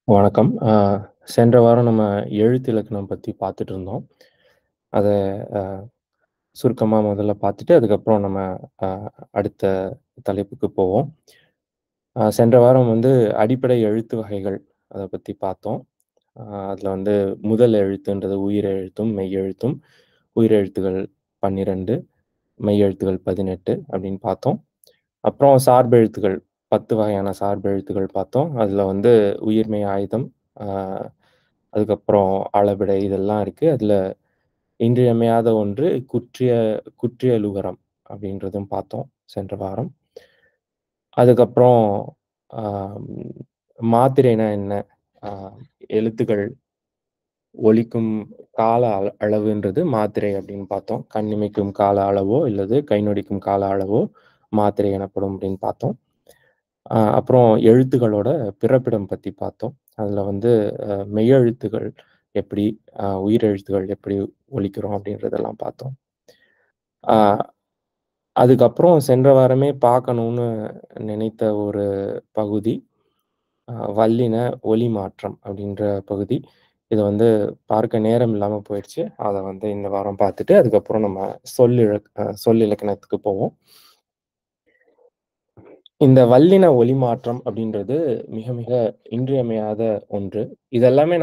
வணக்கம். சென்ற வாரம் நம்ம எழுத்து இலக்கணம் பத்தி பார்த்துட்டு இருந்தோம். அத அ சுருக்கமா முதல்ல பார்த்துட்டு, அதுக்கப்புறம் நம்ம அ அடுத்த தலைப்புக்கு போவோம். சென்ற வாரம் வந்து அடிப்படை எழுத்து வகைகள் அத பத்தி பார்த்தோம். அ அதுல வந்து முதல் எழுத்துன்றது உயிரெழுத்தும், மெய்யெழுத்தும். உயிரெழுத்துகள் 12, மெய்யெழுத்துகள் 18 அப்படின்னு பார்த்தோம். அப்புறம் சார்பெழுத்துகள் 10 வகையான சார்பெழுத்துகள் பார்த்தோம். அதுல வந்து உயிர்மெய் ஆயுதம், அ அதுக்கப்புறம் அளபெடை இதெல்லாம் இருக்கு. அதுல இன்றியமையாத ஒன்று குற்றியலுகரம் அப்படின்றதும் பார்த்தோம் சென்ற வாரம். அதுக்கப்புறம் அ மாத்திரைனா என்ன? அ எழுத்துக்கள் ஒலிக்கும் கால அளவுன்றது மாத்திரை அப்படின்னு பார்த்தோம். கண்ணிமைக்கும் கால அளவோ, இல்லது கை நொடிக்கும் கால அளவோ மாத்திரை எனப்படும் அப்படின்னு பார்த்தோம். அப்புறம் எழுத்துக்களோட பிறப்பிடம் பத்தி பார்த்தோம். அதுல வந்து மெய்யெழுத்துகள் எப்படி, உயிரெழுத்துகள் எப்படி ஒலிக்கிறோம் அப்படின்றதெல்லாம் பார்த்தோம். ஆ அதுக்கப்புறம் சென்ற வாரமே பார்க்கணும்னு நினைத்த ஒரு பகுதி, வல்லின ஒலி மாற்றம் அப்படின்ற பகுதி. இத வந்து பார்க்க நேரம் இல்லாம போயிருச்சு. அத வந்து இந்த வாரம் பார்த்துட்டு, அதுக்கப்புறம் நம்ம சொல் இலக்கணத்துக்கு போவோம். இந்த வல்லின ஒலி மாற்றம் அப்படின்றது மிக, மிக இன்றியமையாத ஒன்று. இதெல்லாமே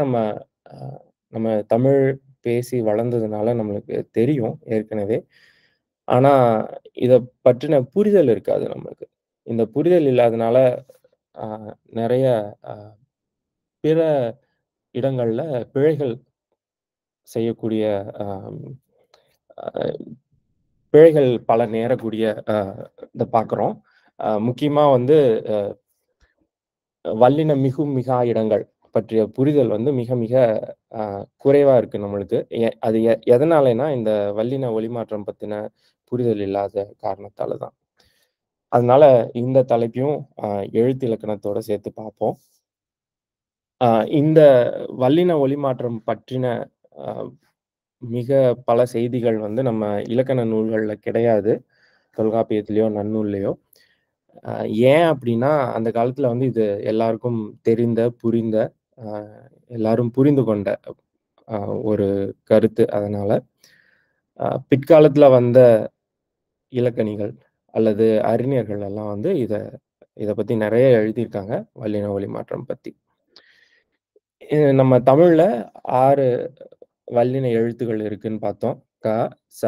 அ நம்ம தமிழ் பேசி வளர்ந்ததுனால நம்மளுக்கு தெரியும் ஏற்கனவே. ஆனா, இத பற்றின புரிதல் இருக்காது நம்மளுக்கு. இந்த புரிதல் இல்லாதனால, அ நெறைய அ பிற இடங்கள்ல பிழைகள் செய்யக்கூடிய அம் அ பிழைகள் பல நேரக்கூடிய அ இத பார்க்குறோம். முக்கியமா வந்து அ வல்லின மிகும் மிகா இடங்கள் பற்றிய புரிதல் வந்து மிக மிக அ குறைவா இருக்கு நம்மளுக்கு. அது எதனாலன்னா, இந்த வல்லின ஒலி மாற்றம் பத்தின புரிதல் இல்லாத காரணத்தால தான். அதனால இந்த தலைப்பையும் எழுத்து இலக்கணத்தோட சேர்த்து பார்ப்போம். அ இந்த வல்லின ஒலி மாற்றம் பற்றின அ மிக பல செய்திகள் வந்து நம்ம இலக்கண நூல்கள்ல கிடையாது. தொல்காப்பியத்திலயோ, நன்னூல்லயோ. அ ஏன் அப்டின்னா, அந்த காலத்துல வந்து இது எல்லாருக்கும் தெரிந்த, புரிந்த, அ எல்லாரும் புரிந்து கொண்ட அ ஒரு கருத்து. அதனால, பிற்காலத்துல வந்த இலக்கணிகள் அல்லது அறிஞர்கள் எல்லாம் வந்து இத இத பத்தி நெறைய எழுதியிருக்காங்க. வல்லின ஒலி மாற்றம் பத்தி. நம்ம தமிழ்ல 6 வல்லின எழுத்துகள் இருக்குன்னு பார்த்தோம். க, ச,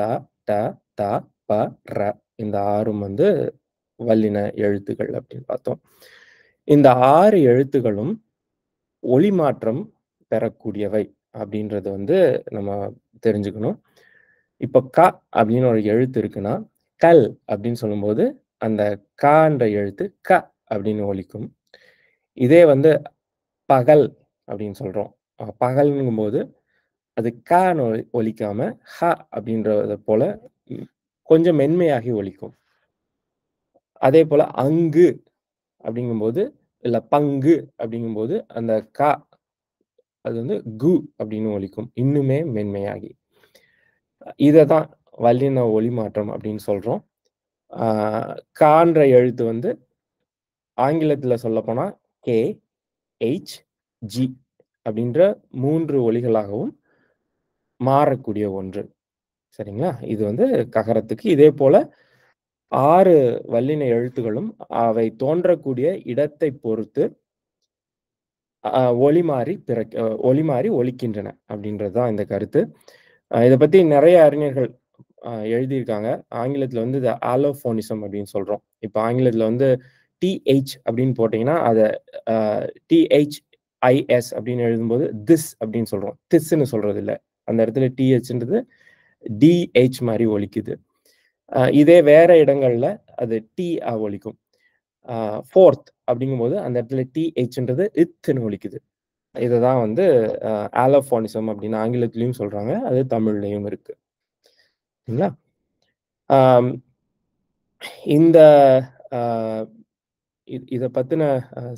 ட, த, ப, ர. இந்த 6ம் வந்து வல்லின எழுத்துக்கள் அப்படின்னு பார்த்தோம். இந்த 6 எழுத்துகளும் ஒலி மாற்றம் பெறக்கூடியவை அப்படின்றது வந்து நம்ம தெரிஞ்சுக்கணும். இப்ப க அப்படின்னு ஒரு எழுத்து இருக்குன்னா, கல் அப்படின்னு சொல்லும்போது, அந்த ன்ற எழுத்து க அப்படின்னு ஒலிக்கும். இதே வந்து பகல் அப்படின்னு சொல்றோம். பகல்ங்கும்போது அது ன்னு ஒலிக்காம, அப்படின்றத போல ம் கொஞ்சம் மென்மையாகி ஒலிக்கும். அதேபோல அங்கு அப்படிங்கும்போது, இல்ல பங்கு அப்படிங்கும்போது, அந்த அது வந்து அப்படின்னு ஒலிக்கும். இன்னுமே மென்மையாகி. இத தான் வல்லின ஒலி மாற்றம் அப்படின்னு சொல்றோம். ஆ ன்ற எழுத்து வந்து ஆங்கிலத்தில சொல்லப்போனா கே, எச், ஜி அப்படின்ற 3 ஒலிகளாகவும் மாறக்கூடிய ஒன்று. சரிங்களா? இது வந்து ககரத்துக்கு. இதேபோல 6 வல்லின எழுத்துகளும் அவை தோன்றக்கூடிய இடத்தைப் பொறுத்து ஒலி மாறி ஒலிக்கின்றன அப்படின்றது தான் இந்த கருத்து. இத பத்தி நெறைய அறிஞர்கள் எழுதியிருக்காங்க. ஆங்கிலத்தில வந்து இத ஆலோஃபோனிசம் அப்படின்னு சொல்றோம். இப்ப ஆங்கிலத்தில வந்து அப்படின்னு போட்டீங்கன்னா, அத அ அப்படின்னு எழுதும்போது அப்படின்னு சொல்றோம். திஸ்ன்னு சொல்றது இல்ல. அந்த இடத்துல டிஹெச்ன்றது மாரி ஒலிக்குது. இதே வேற இடங்கள்ல அது ஒலிக்கும். அ அப்படிங்கும்போது அந்த இடத்துல டிஹெச்ன்றது ன்னு ஒலிக்குது. இததான் வந்து அ ஆலோஃபோனிசம் அப்படின்னு ஆங்கிலத்திலயும் சொல்றாங்க. அது தமிழ்லயும் இருக்கு. சரிங்களா? ஆம் இந்த அ இத பத்தின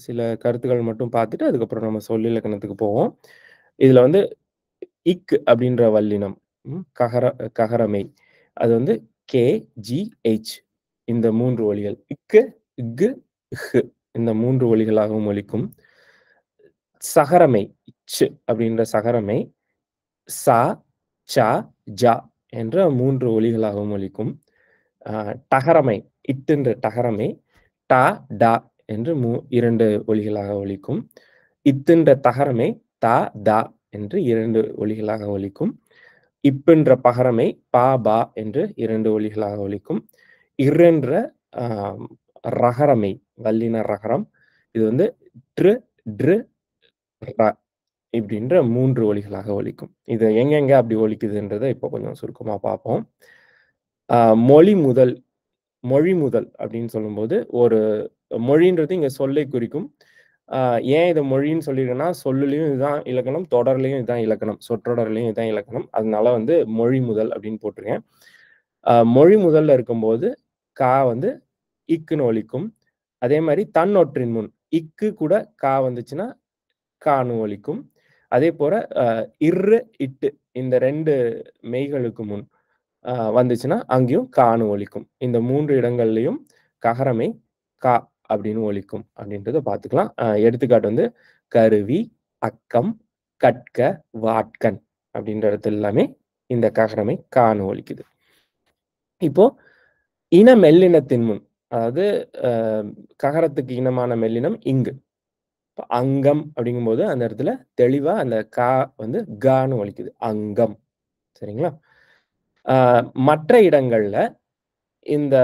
சில கருத்துக்கள் மட்டும் பார்த்துட்டு, அதுக்கப்புறம் நம்ம சொல்லிலக்கணத்துக்கு போவோம். இதுல வந்து அப்படின்ற வல்லினம். ககரமெய். அது வந்து கே, ஜி, எச் இந்த 3 ஒலிகள். இக்கு, இக்கு, இஹ் இந்த 3 ஒலிகளாகவும் ஒலிக்கும். சகரமை ச் அப்படின்ற சகரமை சா, ச, ஜ என்ற 3 ஒலிகளாகவும் ஒலிக்கும். டகரமை இட்டுன்ற டகரமை ட, ட என்று 2 ஒலிகளாக ஒலிக்கும். இத்துன்ற தகரமை த, த என்று 2 ஒலிகளாக ஒலிக்கும். இப்புன்ற பகரமை ப, ப என்று 2 ஒலிகளாக ஒலிக்கும். இர்ரென்ற ரகரமை வல்லின ரகரம். இது வந்து ட்ரு, ட்ரு, ர இப்படின்ற 3 ஒலிகளாக ஒலிக்கும். இது எங்கெங்க அப்படி ஒலிக்குதுன்றத இப்போ கொஞ்சம் சுருக்கமா பார்ப்போம். மொழி முதல் அப்படின்னு சொல்லும்போது, ஒரு மொழின்றது இங்க சொல்லை குறிக்கும். ஏன் இத மொழின்னு சொல்லியிருக்கேன்னா, சொல்லுலயும் இதுதான் இலக்கணம், தொடர்லயும் இதுதான் இலக்கணம், சொற்றொடர்லயும் இதுதான் இலக்கணம். அதனால வந்து மொழி முதல் அப்படின்னு போட்டிருக்கேன். மொழி முதல்ல இருக்கும்போது, கா வந்து இக்குன்னு ஒலிக்கும். அதே மாரி தன்னொற்றின் முன் இக்கு கூட கா வந்துச்சுன்னா, கான்னு ஒலிக்கும். அதே போல இர்ரு, இட்டு இந்த 2 மெய்களுக்கு முன் வந்துச்சுன்னா, அங்கேயும் கான்னு ஒலிக்கும். இந்த 3 இடங்கள்லயும் ககரமை கா அப்படின்னு ஒலிக்கும் அப்படின்றத பார்த்துக்கலாம். எடுத்துக்காட்டு வந்து கருவி, அக்கம், கற்க, வாட்கண் அப்படின்ற இடத்துல எல்லாமே இந்த ககரமை கான்னு ஒலிக்குது. இப்போ இன மெல்லினத்தின் முன், அதாவது ககரத்துக்கு இனமான மெல்லினம் இங்கு. அங்கம் அப்படிங்கும்போது அந்த இடத்துல தெளிவா அந்த கா வந்து கான்னு ஒலிக்குது. அங்கம். சரிங்களா? மற்ற இடங்கள்ல இந்த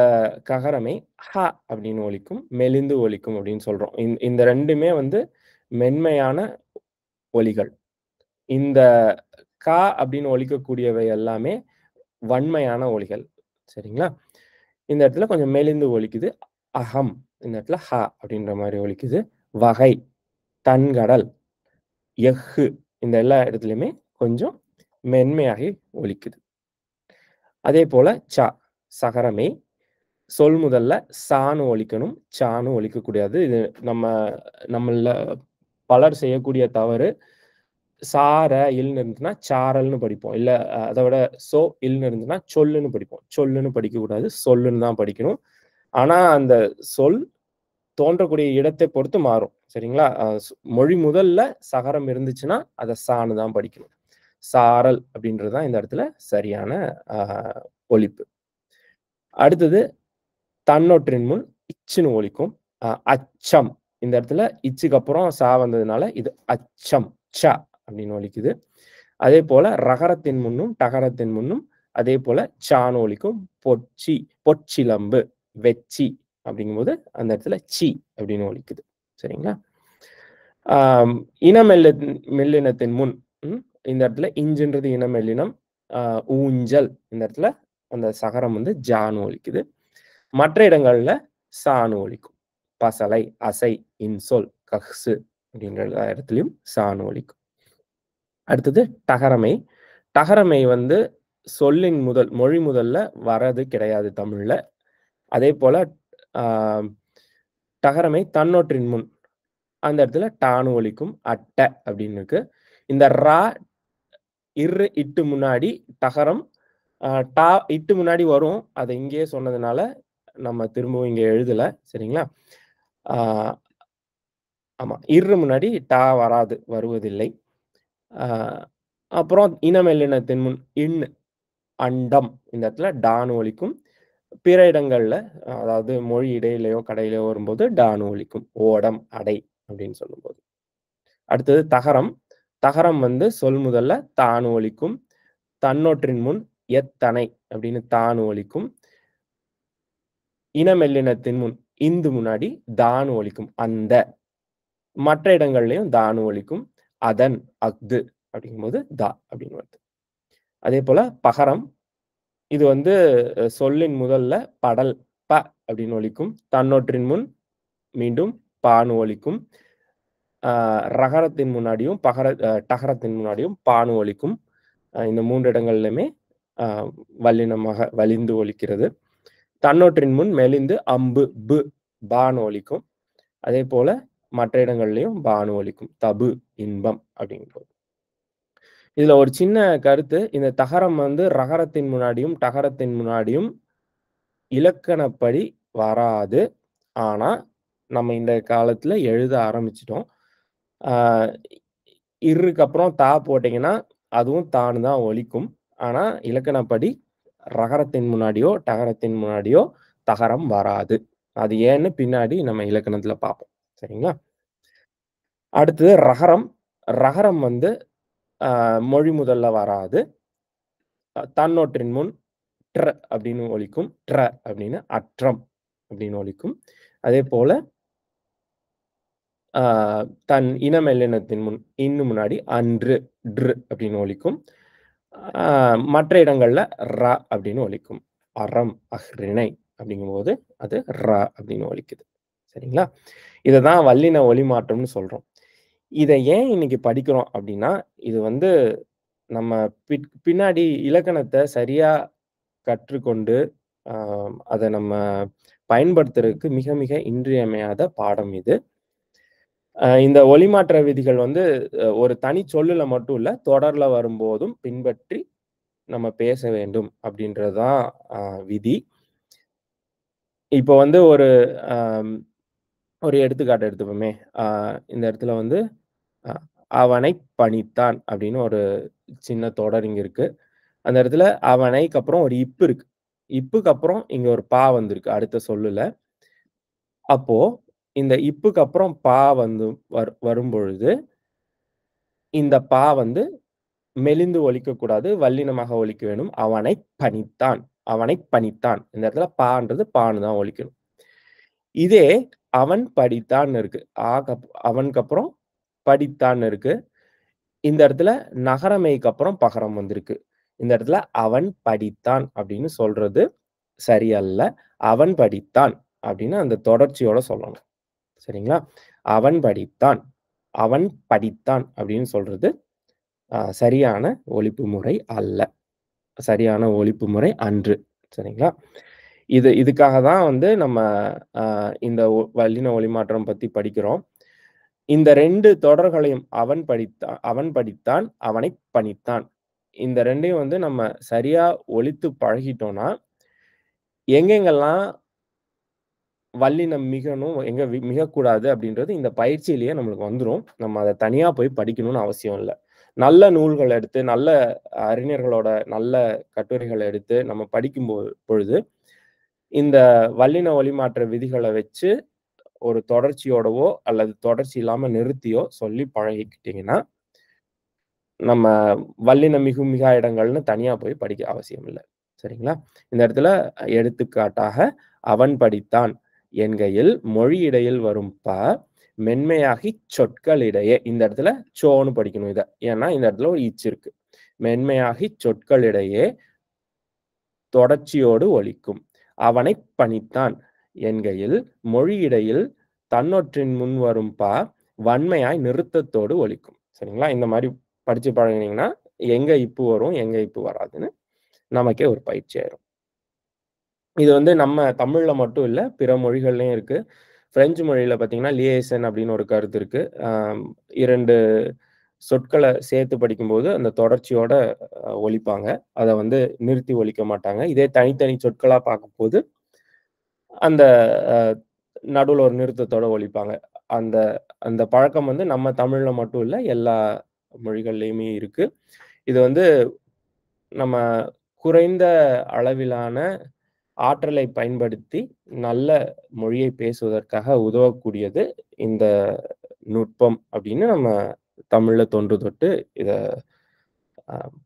ககரமை ஹ அப்படின்னு ஒலிக்கும், மெலிந்து ஒலிக்கும் அப்படின்னு சொல்றோம். இந்த 2மே வந்து மென்மையான ஒலிகள். இந்த கா அப்படின்னு ஒலிக்கக்கூடியவை எல்லாமே வன்மையான ஒலிகள். சரிங்களா? இந்த இடத்துல கொஞ்சம் மெலிந்து ஒலிக்குது. அகம் இந்த இடத்துல ஹ அப்படின்ற மாதிரி ஒலிக்குது. வகை, தன்கடல், எஃகு இந்த எல்லா இடத்துலயுமே கொஞ்சம் மென்மையாகி ஒலிக்குது. அதே போல ச சகரமை சொல் முதல்ல சான்னு ஒலிக்கணும், சான்னு ஒலிக்கக்கூடாது. இது நம்மள பலர் செய்யக்கூடிய தவறு. சார இல்னு இருந்துச்சுன்னா சாரல்னு படிப்போம். இல்ல அத விட சோ இல்னு இருந்துச்சுன்னா சொல்லுன்னு படிப்போம். சொல்லுன்னு படிக்கக்கூடாது. சொல்லுன்னு தான் படிக்கணும். ஆனா அந்த சொல் தோன்றக்கூடிய இடத்தை பொறுத்து மாறும். சரிங்களா? மொழி முதல்ல சகரம் இருந்துச்சுன்னா அத சான்னு தான் படிக்கணும். சாரல் அப்படின்றது தான் இந்த இடத்துல சரியான ஒலிப்பு. அடுத்தது தன்னொற்றின் முன் இச்சுன்னு ஒலிக்கும். அச்சம் இந்த இடத்துல இச்சுக்கு அப்புறம் சா வந்ததுனால இது அச்சம் ச அப்படின்னு ஒலிக்குது. அதே போல ரகரத்தின் முன்னும் டகரத்தின் முன்னும் அதே போல சான்னு ஒலிக்கும். பொச்சி, பொற்சிலம்பு, வெச்சி அப்படிங்கும்போது அந்த இடத்துல சி அப்படின்னு ஒலிக்குது. சரிங்களா? இன மெல்லினத்தின் முன் இந்த இடத்துல இஞ்சுன்றது இன மெல்லினம். ஊஞ்சல் இந்த இடத்துல அந்த சகரம் வந்து ஜான்னு ஒலிக்குது. மற்ற இடங்கள்ல சான்னு ஒலிக்கும். பசலை, அசை, இன்சொல், கஹ்சு அப்படின்ற இடத்துலயும் சான்னு ஒலிக்கும். அடுத்தது டகரமை. டகரமை வந்து சொல்லின் முதல் மொழி முதல்ல வரது கிடையாது தமிழ்ல. அதே போல டகரமை தன்னொற்றின் முன் அந்த இடத்துல டான்னு ஒலிக்கும். அட்ட அப்படின்னு இருக்கு. இந்த ரா இரு இட்டு முன்னாடி டகரம் டா இட்டு முன்னாடி வரும். அதை இங்கேயே சொன்னதுனால நம்ம திரும்பவும் இங்க எழுதல. சரிங்களா? ஆமா. இரு முன்னாடி டா வராது, வருவதில்லை. அப்புறம் இனமெல்லினத்தின் முன் அண்டம் இந்த இடத்துல டான்னு ஒலிக்கும். பிற இடங்கள்ல அதாவது மொழி இடையிலையோ கடையிலையோ வரும்போது டான்னு ஒலிக்கும். ஓடம், அடை அப்படின்னு சொல்லும்போது. அடுத்தது தகரம். தகரம் வந்து சொல் முதல்ல தான்னு ஒலிக்கும். தன்னொற்றின் முன் எத்தனை அப்படின்னு தான்னு ஒலிக்கும். இனமெல்லினத்தின் முன் இந்து முன்னாடி தான்னு ஒலிக்கும். அந்த. மற்ற இடங்கள்லயும் தான்னு ஒலிக்கும். அதன், அஃது அப்படிங்கும்போது தா அப்படின்னு வருது. அதே போல பகரம். இது வந்து சொல்லின் முதல்ல படல் ப அப்படின்னு ஒலிக்கும். தன்னொற்றின் முன் மீண்டும் பான்னு ஒலிக்கும். ரகரத்தின் முன்னாடியும் டகரத்தின் முன்னாடியும் பான்னு ஒலிக்கும். இந்த 3 இடங்கள்லுமே வல்லினமாக வலிந்து ஒலிக்கிறது. தன்னொற்றின் முன் மெலிந்து அம்பு பு பான்னு ஒலிக்கும். அதே போல மற்ற இடங்கள்லயும் பான்னு ஒலிக்கும். தபு, இன்பம் அப்படிங்கும்போது. இதுல ஒரு சின்ன கருத்து. இந்த தகரம் வந்து ரகரத்தின் முன்னாடியும் டகரத்தின் முன்னாடியும் இலக்கணப்படி வராது. ஆனா நம்ம இந்த காலத்துல எழுத ஆரம்பிச்சிட்டோம். ஆ இர்ருக்கு அப்புறம் தா போட்டீங்கன்னா, அதுவும் தான்னு தான் ஒலிக்கும். ஆனா, இலக்கணப்படி ரகரத்தின் முன்னாடியோ, டகரத்தின் முன்னாடியோ தகரம் வராது. அது ஏன்னு பின்னாடி நம்ம இலக்கணத்துல பார்ப்போம். சரிங்களா? அடுத்தது ரகரம். ரகரம் வந்து மொழி முதல்ல வராது. தன்னொற்றின் முன் அப்படின்னு ஒலிக்கும். அப்படின்னு அற்றம் அப்படின்னு ஒலிக்கும். அதேபோல ஆ தன் இன மெல்லினத்தின் முன்னாடி அன்று, அப்படின்னு ஒலிக்கும். ஆ மற்ற இடங்கள்ல அப்படின்னு ஒலிக்கும். அறம், அஃறிணை அப்படிங்கும்போது அது அப்படின்னு ஒலிக்குது. சரிங்களா? இததான் வல்லின ஒலி மாற்றம்னு சொல்றோம். இத ஏன் இன்னைக்கு படிக்கிறோம் அப்படின்னா, இது வந்து நம்ம பின்னாடி இலக்கணத்த சரியா கற்றுக்கொண்டு, அ அத நம்ம பயன்படுத்துறதுக்கு மிக மிக இன்றியமையாத பாடம் இது. இந்த ஒலிமாற்ற விதிகள் வந்து ஒரு தனி சொல்லுல மட்டும் இல்ல, தொடர்ல வரும்போதும் பின்பற்றி நம்ம பேச வேண்டும் அப்படின்றது தான் அ விதி. இப்போ வந்து அம் ஒரு எடுத்துக்காட்டு எடுத்துப்போமே. அ இந்த இடத்துல வந்து அ "அவனைப் பணித்தான்" அப்படின்னு ஒரு சின்ன தொடர் இங்க இருக்கு. அந்த இடத்துல அவனைக்கு அப்புறம் ஒரு இப்பு இருக்கு. இப்புக்கு அப்புறம் இங்க ஒரு பா வந்திருக்கு அடுத்த சொல்லுல. அப்போ இந்த இப்புக்கு அப்புறம் பா வந்து வரும்பொழுது, இந்த பா வந்து மெலிந்து ஒலிக்கக்கூடாது. வல்லினமாக ஒலிக்க வேண்டும். அவனைப் பணித்தான். அவனைப் பணித்தான். இந்த இடத்துல பான்றது பான்னு தான் ஒலிக்கணும். இதே அவன் படித்தான்னு இருக்கு. அவனுக்கு அப்புறம் படித்தான்னு இருக்கு. இந்த இடத்துல நகரமெய்க்கு அப்புறம் பகரம் வந்திருக்கு. இந்த இடத்துல அவன் படித்தான் அப்படின்னு சொல்றது சரியல்ல. அவன் படித்தான் அப்படின்னு அந்த தொடர்ச்சியோட சொல்லணும். சரிங்களா? அவன் படித்தான். அவன் படித்தான் அப்படின்னு சொல்றது சரியான ஒலிப்பு முறை அல்ல. சரியான ஒலிப்பு முறை அன்று. சரிங்களா? இதுக்காக தான் வந்து நம்ம அ இந்த வல்லின ஒலி மாற்றம் பத்தி படிக்கிறோம். இந்த 2 தொடர்களையும் அவன் படித்தான், அவனைப் பணித்தான். இந்த 2யும் வந்து நம்ம சரியா ஒலித்து பழகிட்டோம்னா, எங்கெங்கெல்லாம் வல்லினம் மிகணும், எங்க மிகக்கூடாது அப்படின்றது இந்த பயிற்சியிலேயே நம்மளுக்கு வந்துரும். நம்ம அத தனியா போய் படிக்கணும்னு அவசியம் இல்ல. நல்ல நூல்கள் எடுத்து, நல்ல அறிஞர்களோட நல்ல கட்டுரைகள எடுத்து நம்ம பொழுது, இந்த வல்லின ஒலி மாற்ற விதிகள வச்சு ஒரு தொடர்ச்சியோடவோ, அல்லது தொடர்ச்சி இல்லாம நிறுத்தியோ சொல்லி பழகிக்கிட்டீங்கன்னா, நம்ம வல்லினம் மிகா இடங்கள்னு தனியா போய் படிக்க அவசியம் இல்ல. சரிங்களா? இந்த இடத்துல எடுத்துக்காட்டாக, "அவன் படித்தான்" என்கையில் மொழி இடையில் வரும் மென்மையாகிச் சொற்களிடையே இந்த இடத்துல சோன்னு படிக்கணும் இத. ஏன்னா, இந்த இடத்துல ஒரு இருக்கு. மென்மையாகிச் சொற்களிடையே தொடர்ச்சியோடு ஒலிக்கும். "அவனைப் பணித்தான்" என்கையில் மொழி இடையில் தன்னொற்றின் முன் வரும் வன்மையாய் நிறுத்தத்தோடு ஒலிக்கும். சரிங்களா? இந்த மாரி படிச்சு பழகுனீங்கன்னா, எங்க இப்பு வரும், எங்க இப்பு வராதுன்னு நமக்கே ஒரு பயிற்சி ஆயிரும். இது வந்து நம்ம தமிழ்ல மட்டும் இல்ல, பிற மொழிகள்லயும் இருக்கு. பிரெஞ்சு மொழியில பார்த்தீங்கன்னா, லியேசன் அப்படின்னு ஒரு கருத்து இருக்கு. 2 சொற்கள சேர்த்து படிக்கும்போது, அந்த தொடர்ச்சியோட ஒலிப்பாங்க. அத வந்து நிறுத்தி ஒலிக்க மாட்டாங்க. இதே தனித்தனி சொற்களா பார்க்கும்போது, அந்த அ நடுவுல ஒரு நிறுத்தத்தோட ஒலிப்பாங்க. அந்த அந்த பழக்கம் வந்து நம்ம தமிழ்ல மட்டும் இல்ல, எல்லா மொழிகள்லயுமே இருக்கு. இது வந்து நம்ம குறைந்த அளவிலான ஆற்றலை பயன்படுத்தி நல்ல மொழியை பேசுவதற்காக உதவக்கூடியது இந்த நுட்பம் அப்படின்னு நம்ம தமிழ்ல தொன்று தொட்டு இத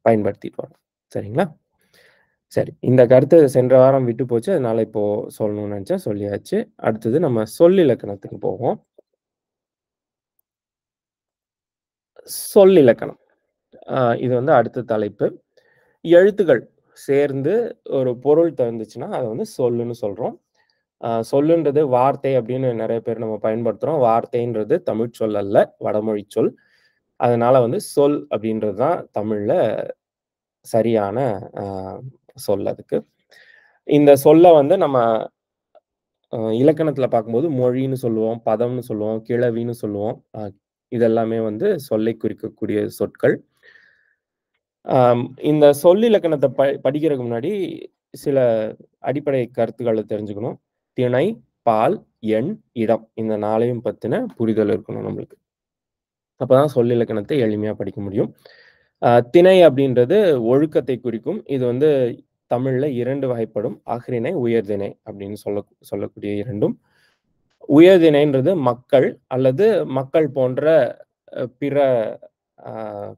பயன்படுத்திட்டு வரோம். சரிங்களா? சரி. இந்த கருத்து சென்ற வாரம் விட்டு போச்சு. அதனால இப்போ சொல்லணும்னு நெனச்சேன். சொல்லியாச்சு. அடுத்தது நம்ம சொல்லிலக்கணத்துக்கு போவோம். சொல்லிலக்கணம். இது வந்து அடுத்த தலைப்பு. எழுத்துக்கள் சேர்ந்து ஒரு பொருள் தந்துச்சுன்னா, அத வந்து சொல்லுன்னு சொல்றோம். சொல்லுன்றது வார்த்தை அப்படின்னு நெறைய பேர் நம்ம பயன்படுத்துறோம். வார்த்தைன்றது தமிழ் சொல் அல்ல, வடமொழி சொல். அதனால வந்து சொல் அப்படின்றது தான் தமிழ்ல சரியான அ சொல் அதுக்கு. இந்த சொல்ல வந்து நம்ம இலக்கணத்துல பார்க்கும்போது மொழின்னு சொல்லுவோம், பதம்னு சொல்லுவோம், கிளவின்னு சொல்லுவோம். இதெல்லாமே வந்து சொல்லை குறிக்கக்கூடிய சொற்கள். ஆம் இந்த சொல்லிலக்கணத்த படிக்கிறதுக்கு முன்னாடி சில அடிப்படை கருத்துக்கள தெரிஞ்சுக்கணும். திணை, பால், எண், இடம் இந்த 4யும் பத்தின புரிதல் இருக்கணும் நம்மளுக்கு. அப்பதான் சொல்லிலக்கணத்தை எளிமையா படிக்க முடியும். திணை அப்படின்றது ஒழுக்கத்தை குறிக்கும். இது வந்து தமிழ்ல 2 வகைப்படும். அஃறிணை, உயர்திணை அப்படின்னு சொல்லக்கூடிய 2ம். உயர்திணைன்றது மக்கள் அல்லது மக்கள் போன்ற பிற அ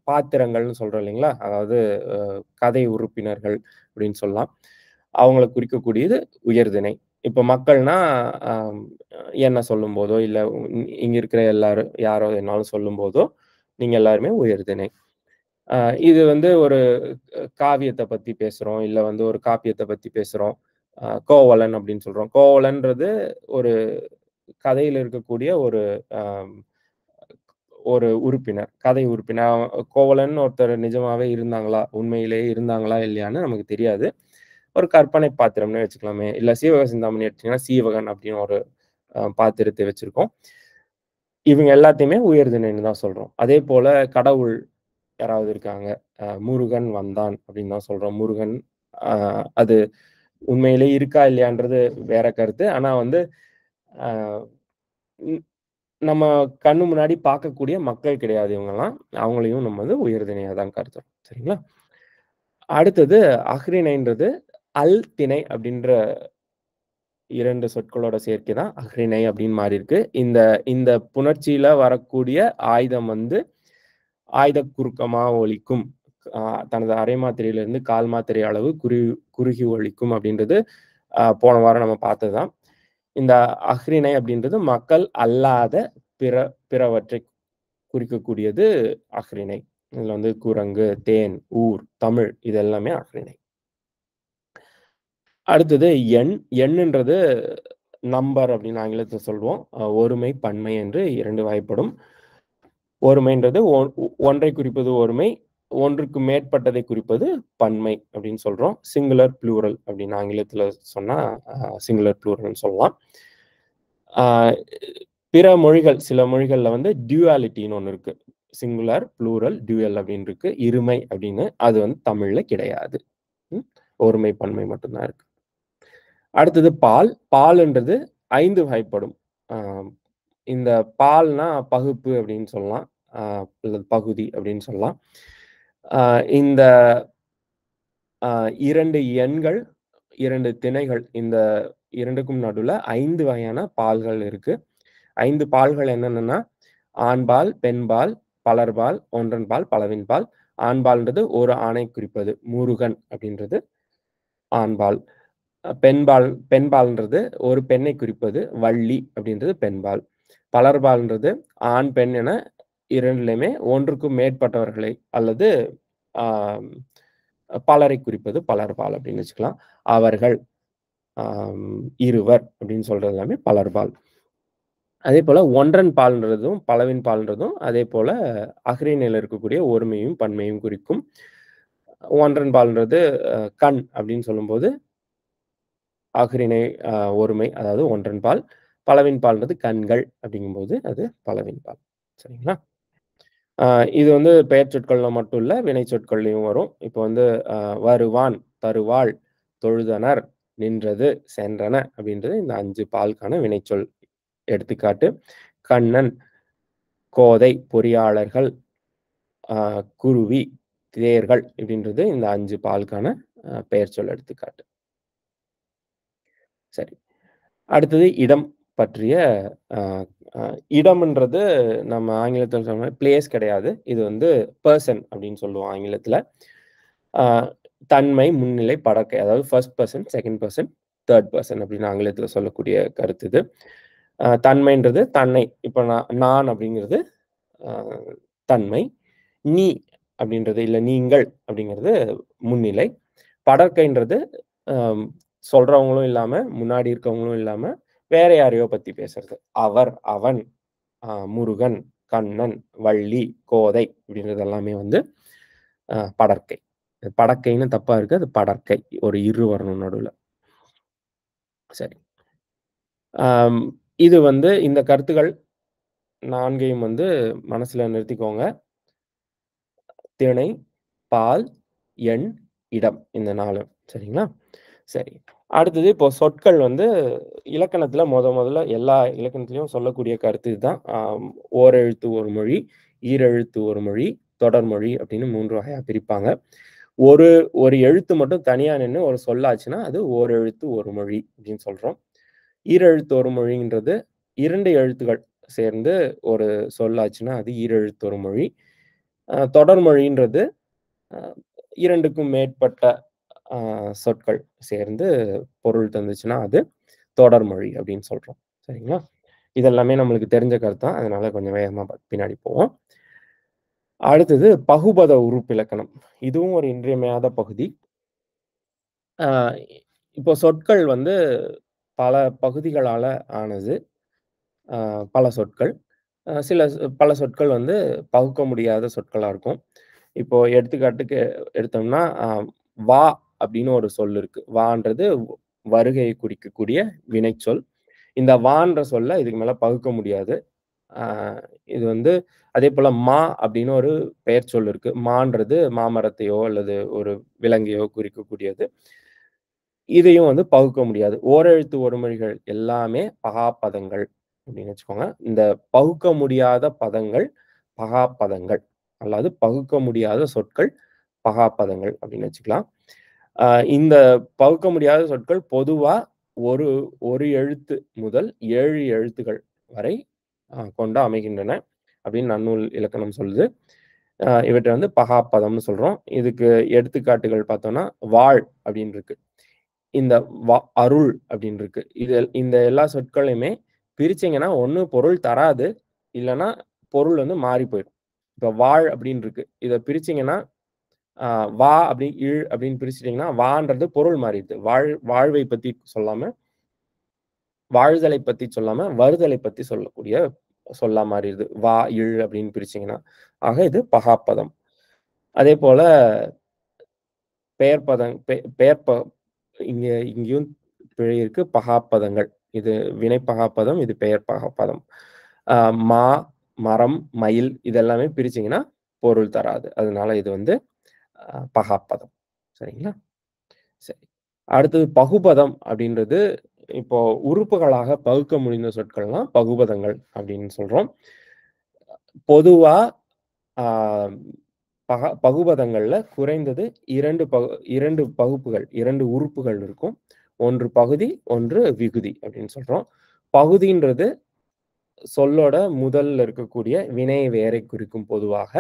பாத்திரங்கள்னு சொல்றோம் இல்லைங்களா? அதாவது அ கதை உறுப்பினர்கள் அப்படின்னு சொல்லலாம். அவங்கள குறிக்கக்கூடியது உயர்திணை. இப்ப மக்கள்னா, அம் என்ன சொல்லும்போதோ, இல்ல இங்க இருக்கிற எல்லாரும் யாரோ என்னாலும் சொல்லும்போதோ, நீங்க எல்லாருமே உயர்திணை. அ இது வந்து ஒரு காவியத்த பத்தி பேசுறோம், இல்ல வந்து ஒரு காப்பியத்த பத்தி பேசுறோம். கோவலன் அப்படின்னு சொல்றோம். கோவலன்றது ஒரு கதையில இருக்கக்கூடிய ஒரு அம் ஒரு உறுப்பினர், கதை உறுப்பினர். கோவலன் ஒருத்தர் நிஜமாவே இருந்தாங்களா? உண்மையிலேயே இருந்தாங்களா? இல்லையான்னு நமக்கு தெரியாது. ஒரு கற்பனை பாத்திரம்னே வச்சுக்கலாமே. இல்ல சீவக சிந்தாமணி எடுத்தீங்கன்னா, சீவகன் அப்படின்னு ஒரு பாத்திரத்தை வச்சிருக்கோம். இவங்க எல்லாத்தையுமே உயர்திணைன்னு தான் சொல்றோம். அதேபோல கடவுள் யாராவது இருக்காங்க. முருகன் வந்தான் அப்படின்னு தான் சொல்றோம். முருகன் அ அது உண்மையிலேயே இருக்கா இல்லையான்றது வேற கருத்து. ஆனா வந்து அ ம் நம்ம கண்ணு முன்னாடி பார்க்கக்கூடிய மக்கள் கிடையாது இவங்கலாம். அவங்களையும் நம்ம வந்து உயர்திணையா தான் கருதுறோம். சரிங்களா? அடுத்தது அஃறிணைன்றது திணை அப்படின்ற 2 சொற்களோட சேர்க்கை தான் அஃறிணை அப்படின்னு மாறியிருக்கு. இந்த இந்த புணர்ச்சியில வரக்கூடிய ஆயுதம் வந்து ஆயுதக் குறுக்கமா ஒலிக்கும். அ தனது அரை மாத்திரையிலிருந்து கால் மாத்திரை அளவு குறுகி ஒலிக்கும் அப்படின்றது போன வாரம் நம்ம பார்த்தது தான். இந்த அஃறிணை அப்படின்றது மக்கள் அல்லாத பிற பிறவற்றைக் குறிக்கக்கூடியது அஃறிணை. இதுல வந்து குரங்கு, தேன், ஊர், தமிழ் இது எல்லாமே அஃறிணை. அடுத்தது எண். எண்ணுன்றது நம்பர் அப்படின்னு ஆங்கிலத்துல சொல்வோம். ஒருமை, பன்மை என்று 2 வகைப்படும். ஒருமைன்றது ஒன்றைக் குறிப்பது ஒருமை, ஒன்றுக்கு மேற்பட்டதை குறிப்பது பன்மை அப்படின்னு சொல்றோம். சிங்குலர், ப்ளூரல் அப்படின்னு ஆங்கிலத்துல சொன்னா சிங்குலர், ப்ளூரல்னு சொல்லலாம். ஆ பிற மொழிகள், சில மொழிகள்ல வந்து டியூயாலிட்டின்னு ஒண்ணு இருக்கு. சிங்குலர், ப்ளூரல், டியூயல் அப்படின்னு இருக்கு. இருமை அப்படின்னு. அது வந்து தமிழ்ல கிடையாது. ம். ஒருமை, பன்மை மட்டும் தான் இருக்கு. அடுத்தது பால். பால்ன்றது 5 வகைப்படும். ஆ இந்த பால்னா பகுப்பு அப்படின்னு சொல்லலாம். ஆ அல்லது பகுதி அப்படின்னு சொல்லலாம். ஆ இந்த 2 எண்கள், 2 திணைகள். இந்த 2க்கும் நடுவுல 5 வகையான பால்கள் இருக்கு. 5 பால்கள் என்னென்னன்னா, ஆண்பால், பெண்பால், பலர்பால், ஒன்றன்பால், பலவின்பால். ஆண்பால்ன்றது ஒரு ஆணைக் குறிப்பது. முருகன் அப்படின்றது ஆண்பால். பெண்பால்ன்றது ஒரு பெண்ணைக் குறிப்பது. வள்ளி அப்படின்றது பெண்பால். பலர்பால்ன்றது ஆண், பெண் என 2லயுமே ஒன்றுக்கும் மேற்பட்டவர்களை அல்லது ஆ பலரைக் குறிப்பது பலர்பால் அப்படின்னு வச்சுக்கலாம். அவர்கள், இருவர் அப்படின்னு சொல்றது எல்லாமே பலர்பால். அதேபோல ஒன்றன் பால்ன்றதும், பலவின் பால்ன்றதும் அதேபோல அஃறிணையில இருக்கக்கூடிய ஒருமையும், பன்மையும் குறிக்கும். ஒன்றன் பால்ன்றது கண் அப்படின்னு சொல்லும்போது, அஃறிணை அ ஒருமை அதாவது ஒன்றன் பால். பலவின் பால்ன்றது கண்கள் அப்படிங்கும்போது, அது பலவின் பால். சரிங்களா? அ இது வந்து பெயர் சொற்கள்ல மட்டும் இல்ல, வினை சொற்கள்லயும் வரும். இப்போ வந்து அ வருவான், தருவாள், தொழுதனர், நின்றது, சென்றன அப்படின்றது இந்த 5 பாலுக்கான வினைச்சொல். எடுத்துக்காட்டு, கண்ணன், கோதை, பொறியாளர்கள், அ குருவி, தேர்கள் இப்படின்றது இந்த 5 பாலுக்கான பெயர்ச்சொல் எடுத்துக்காட்டு. சரி. அடுத்தது இடம் பற்றிய அ அ இடம்ன்றது நம்ம ஆங்கிலத்துல சொன்ன மாரி பிளேஸ் கிடையாது. இது வந்து பெர்சன் அப்படின்னு சொல்லுவோம் ஆங்கிலத்துல. அ தன்மை, முன்னிலை, படர்க்கை. அதாவது first person, second person, third person அப்படின்னு ஆங்கிலத்துல சொல்லக்கூடிய கருத்து இது. தன்மைன்றது தன்னை. இப்ப நான் அப்படிங்கிறது அ தன்மை. நீ அப்படின்றது இல்ல நீங்கள் அப்படிங்கிறது முன்னிலை. படர்க்கைன்றது அம் சொல்றவங்களும் இல்லாம, முன்னாடி இருக்கவங்களும் இல்லாம, வேற யாரையோ பத்தி பேசுறது. அவர், அவன், முருகன், கண்ணன், வள்ளி, கோதை இப்படின்றது எல்லாமே வந்து படர்க்கை. படக்கைன்னு தப்பா இருக்கு. அது படர்க்கை. ஒரு இரு வரணும் நடுவுல. சரி. அம் இது வந்து இந்த கருத்துக்கள் 4யும் வந்து மனசுல நிறுத்திக்கோங்க. திணை, பால், எண், இடம். இந்த 4ம். சரிங்களா? சரி. அடுத்தது இப்போ சொற்கள் வந்து இலக்கணத்துல முதல்ல எல்லா இலக்கணத்திலயும் சொல்லக்கூடிய கருத்து இதுதான். ஓரெழுத்து ஒரு மொழி, ஈரெழுத்து ஒரு மொழி, தொடர்மொழி அப்படின்னு 3 வகையா பிரிப்பாங்க. ஒரு ஒரு எழுத்து மட்டும் தனியா நின்னு ஒரு சொல்லாச்சுன்னா, அது ஓரெழுத்து ஒரு மொழி அப்படின்னு சொல்றோம். ஈரெழுத்து ஒரு மொழின்றது 2 எழுத்துக்கள் சேர்ந்து ஒரு சொல்லாச்சுன்னா, அது ஈரெழுத்து ஒரு மொழி. தொடர்மொழின்றது அ 2க்கும் மேற்பட்ட அ சொற்கள் சேர்ந்து பொருள் தந்துச்சுன்னா, அது தொடர்மொழி அப்படின்னு சொல்றோம். சரிங்களா? இதெல்லாமே நம்மளுக்கு தெரிஞ்ச கருத்து தான். அதனால கொஞ்சம் வேகமா பின்னாடி போவோம். அடுத்தது பகுபத உறுப்பிலக்கணம். இதுவும் ஒரு இன்றியமையாத பகுதி. அ இப்போ சொற்கள் வந்து பல பகுதிகளால ஆனது. அ பல சொற்கள். பல சொற்கள் வந்து பகுக்க முடியாத சொற்களா இருக்கும். இப்போ எடுத்துக்காட்டுக்கு எடுத்தோம்னா, வா அப்படின்னு ஒரு சொல் இருக்கு. வான்றது வருகையை குறிக்கக்கூடிய வினைச்சொல். இந்த வான்ற சொல்ல இதுக்கு மேல பகுக்க முடியாது. அ இது வந்து அதேபோல மா அப்படின்னு ஒரு பெயர்ச்சொல் இருக்கு. மான்றது மாமரத்தையோ அல்லது ஒரு விலங்கையோ குறிக்கக்கூடியது. இதையும் வந்து பகுக்க முடியாது. ஓரெழுத்து ஒருமொழிகள் எல்லாமே பகாப்பதங்கள் அப்படின்னு வச்சுக்கோங்க. இந்த பகுக்க முடியாத பதங்கள் பகாப்பதங்கள். அல்லது பகுக்க முடியாத சொற்கள் பகாப்பதங்கள் அப்படின்னு வச்சுக்கலாம். அ இந்த பகுக்க முடியாத சொற்கள் பொதுவா ஒரு ஒரு எழுத்து முதல் 7 எழுத்துக்கள் வரை கொண்டு அமைகின்றன அப்படின்னு நன்னூல் இலக்கணம் சொல்லுது. இவற்றை வந்து பகாப்பதம்னு சொல்றோம். இதுக்கு எடுத்துக்காட்டுகள் பார்த்தோம்னா, வாழ் அப்படின்னு இருக்கு. இந்த அருள் அப்படின்னு இருக்கு. இந்த எல்லா சொற்களையுமே பிரிச்சீங்கன்னா, ஒண்ணு பொருள் தராது. இல்லன்னா பொருள் வந்து மாறி போயிடும். இப்ப வாழ் அப்படின்னு இருக்கு. இத பிரிச்சீங்கன்னா, அ வா அப்படி அப்படின்னு பிரிச்சுட்டீங்கன்னா, வான்றது பொருள் மாறிடுது. வாழ்வை பத்தி சொல்லாம, வாழ்தலை பத்தி சொல்லாம, வருதலை பத்தி சொல்லக்கூடிய சொல்லா மாறிடுது. வா, அப்படின்னு பிரிச்சீங்கன்னா. ஆக இது பகாப்பதம். அதேபோல பெயர்ப்பதங் பெ பெயர்ப்ப இங்கேயும் பிழை இருக்கு. பகாப்பதங்கள். இது வினைப்பகாப்பதம், இது பெயர் பகாப்பதம். அ மா, மரம், மயில் இதெல்லாமே பிரிச்சீங்கன்னா, பொருள் தராது. அதனால இது வந்து பகாப்பதம். சரிங்களா? சரி. அடுத்தது பகுபதம் அப்படின்றது, இப்போ உறுப்புகளாக பகுக்க முடிந்த சொற்கள்லாம் பகுபதங்கள் அப்படின்னு சொல்றோம். பொதுவா ஆ பகுபதங்கள்ல குறைந்தது 2 பகுப்புகள், 2 உறுப்புகள் இருக்கும். ஒன்று பகுதி, ஒன்று விகுதி அப்படின்னு சொல்றோம். பகுதின்றது சொல்லோட முதல்ல இருக்கக்கூடிய வினை வேரை குறிக்கும் பொதுவாக.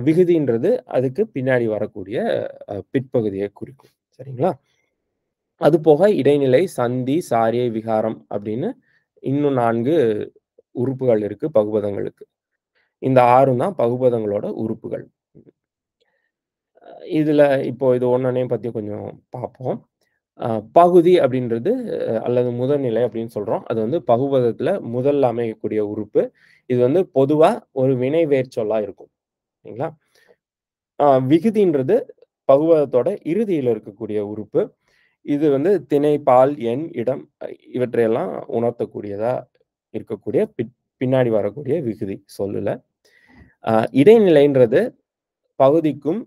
விகுதின்றது அதுக்கு பின்னாடி வரக்கூடிய பிற்பகுதியை குறிக்கும். சரிங்களா? அதுபோக இடைநிலை, சந்தி, சாரியை, விகாரம் அப்படின்னு இன்னும் 4 உறுப்புகள் இருக்கு பகுபதங்களுக்கு. இந்த 6ம் தான் பகுபதங்களோட உறுப்புகள். இதுல இப்போ இது ஒண்ணொண்ணையும் பத்தி கொஞ்சம் பார்ப்போம். அ பகுதி அப்படின்றது அல்லது முதல்நிலை அப்படின்னு சொல்றோம். அது வந்து பகுபதத்துல முதல்ல அமையக்கூடிய உறுப்பு. இது வந்து பொதுவா ஒரு வினை வேர்ச்சொல்லா இருக்கும். சரிங்களா? விகுதின்றது பகுவதத்தோட இறுதியில இருக்கக்கூடிய உறுப்பு. இது வந்து திணை, பால், எண், இடம் இவற்றையெல்லாம் உணர்த்தக்கூடியதா இருக்கக்கூடிய பின்னாடி வரக்கூடிய விகுதி சொல்லுல. அ இடைநிலைன்றது பகுதிக்கும்,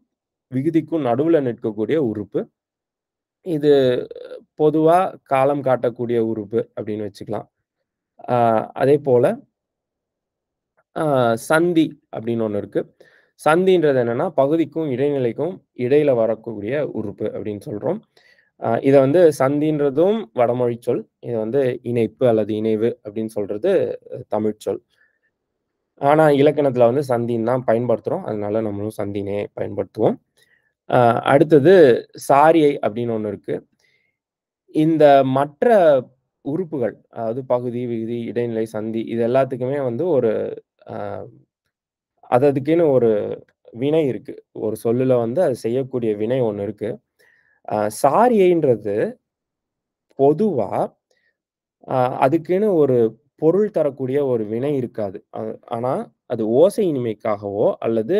விகுதிக்கும் நடுவுல நிற்கக்கூடிய உறுப்பு. இது பொதுவா காலம் காட்டக்கூடிய உறுப்பு அப்படின்னு வச்சுக்கலாம். அ அதேபோல அ சந்தி அப்படின்னு ஒண்ணு இருக்கு. சந்தின்றது என்னன்னா, பகுதிக்கும், இடைநிலைக்கும் இடையில வரக்கூடிய உறுப்பு அப்படின்னு சொல்றோம். இத வந்து சந்தின்றதும் வடமொழி சொல். இத வந்து இணைப்பு அல்லது இணைவு அப்படின்னு சொல்றது தமிழ் சொல். ஆனா, இலக்கணத்துல வந்து சந்தின்னு தான் பயன்படுத்துறோம். அதனால நம்மளும் சந்தின்னே பயன்படுத்துவோம். அ அடுத்தது சாரியை அப்படின்னு ஒண்ணு இருக்கு. இந்த மற்ற உறுப்புகள், அதாவது பகுதி, விகுதி, இடைநிலை, சந்தி இது எல்லாத்துக்குமே வந்து ஒரு அ அததுக்குன்னு ஒரு வினை இருக்கு. ஒரு சொல்லுல வந்து அது செய்யக்கூடிய வினை ஒண்ணு இருக்கு. சாரியைன்றது பொதுவா அதுக்குன்னு ஒரு பொருள் தரக்கூடிய ஒரு வினை இருக்காது. ஆனா, அது ஓசை இனிமைக்காகவோ, அல்லது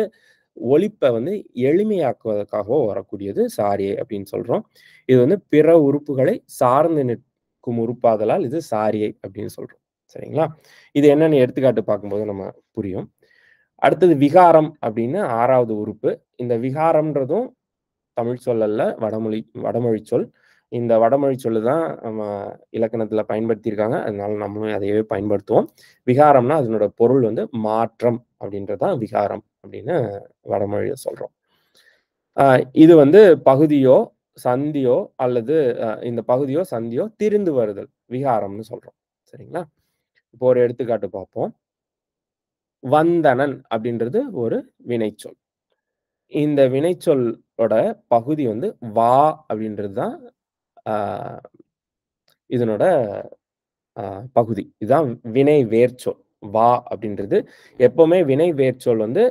ஒலிப்ப வந்து எளிமையாக்குவதற்காகவோ வரக்கூடியது சாரியை அப்படின்னு சொல்றோம். இது வந்து பிற உறுப்புகளை சார்ந்து நிற்கும் உறுப்பாதலால் இது சாரியை அப்படின்னு சொல்றோம். சரிங்களா? இது என்னன்னு எடுத்துக்காட்டு பார்க்கும்போது நம்ம புரியும். அடுத்தது விகாரம் அப்படின்னு 6வது உறுப்பு. இந்த விகாரம்ன்றதும் தமிழ் சொல் அல்ல, வடமொழி சொல். இந்த வடமொழி சொல்லு தான் நம்ம இலக்கணத்துல பயன்படுத்தியிருக்காங்க. அதனால நம்மளும் அதையே பயன்படுத்துவோம். விகாரம்னா அதனோட பொருள் வந்து மாற்றம் அப்படின்றது தான் விகாரம் அப்படின்னு வடமொழியில சொல்றோம். அ இது வந்து பகுதியோ, சந்தியோ அல்லது இந்த பகுதியோ, சந்தியோ திரிந்து வருதல். விகாரம்னு சொல்றோம். சரிங்களா? இப்போ ஒரு எடுத்துக்காட்டு பார்ப்போம். வந்தனன் அப்படின்றது ஒரு வினைச்சொல். இந்த வினைச்சொல்லோட பகுதி வந்து வா அப்படின்றது தான் ஆ இதனோட அ பகுதி. இதுதான் வினை வேர்ச்சொல். வா அப்படின்றது எப்பவுமே வினை வேர்ச்சொல் வந்து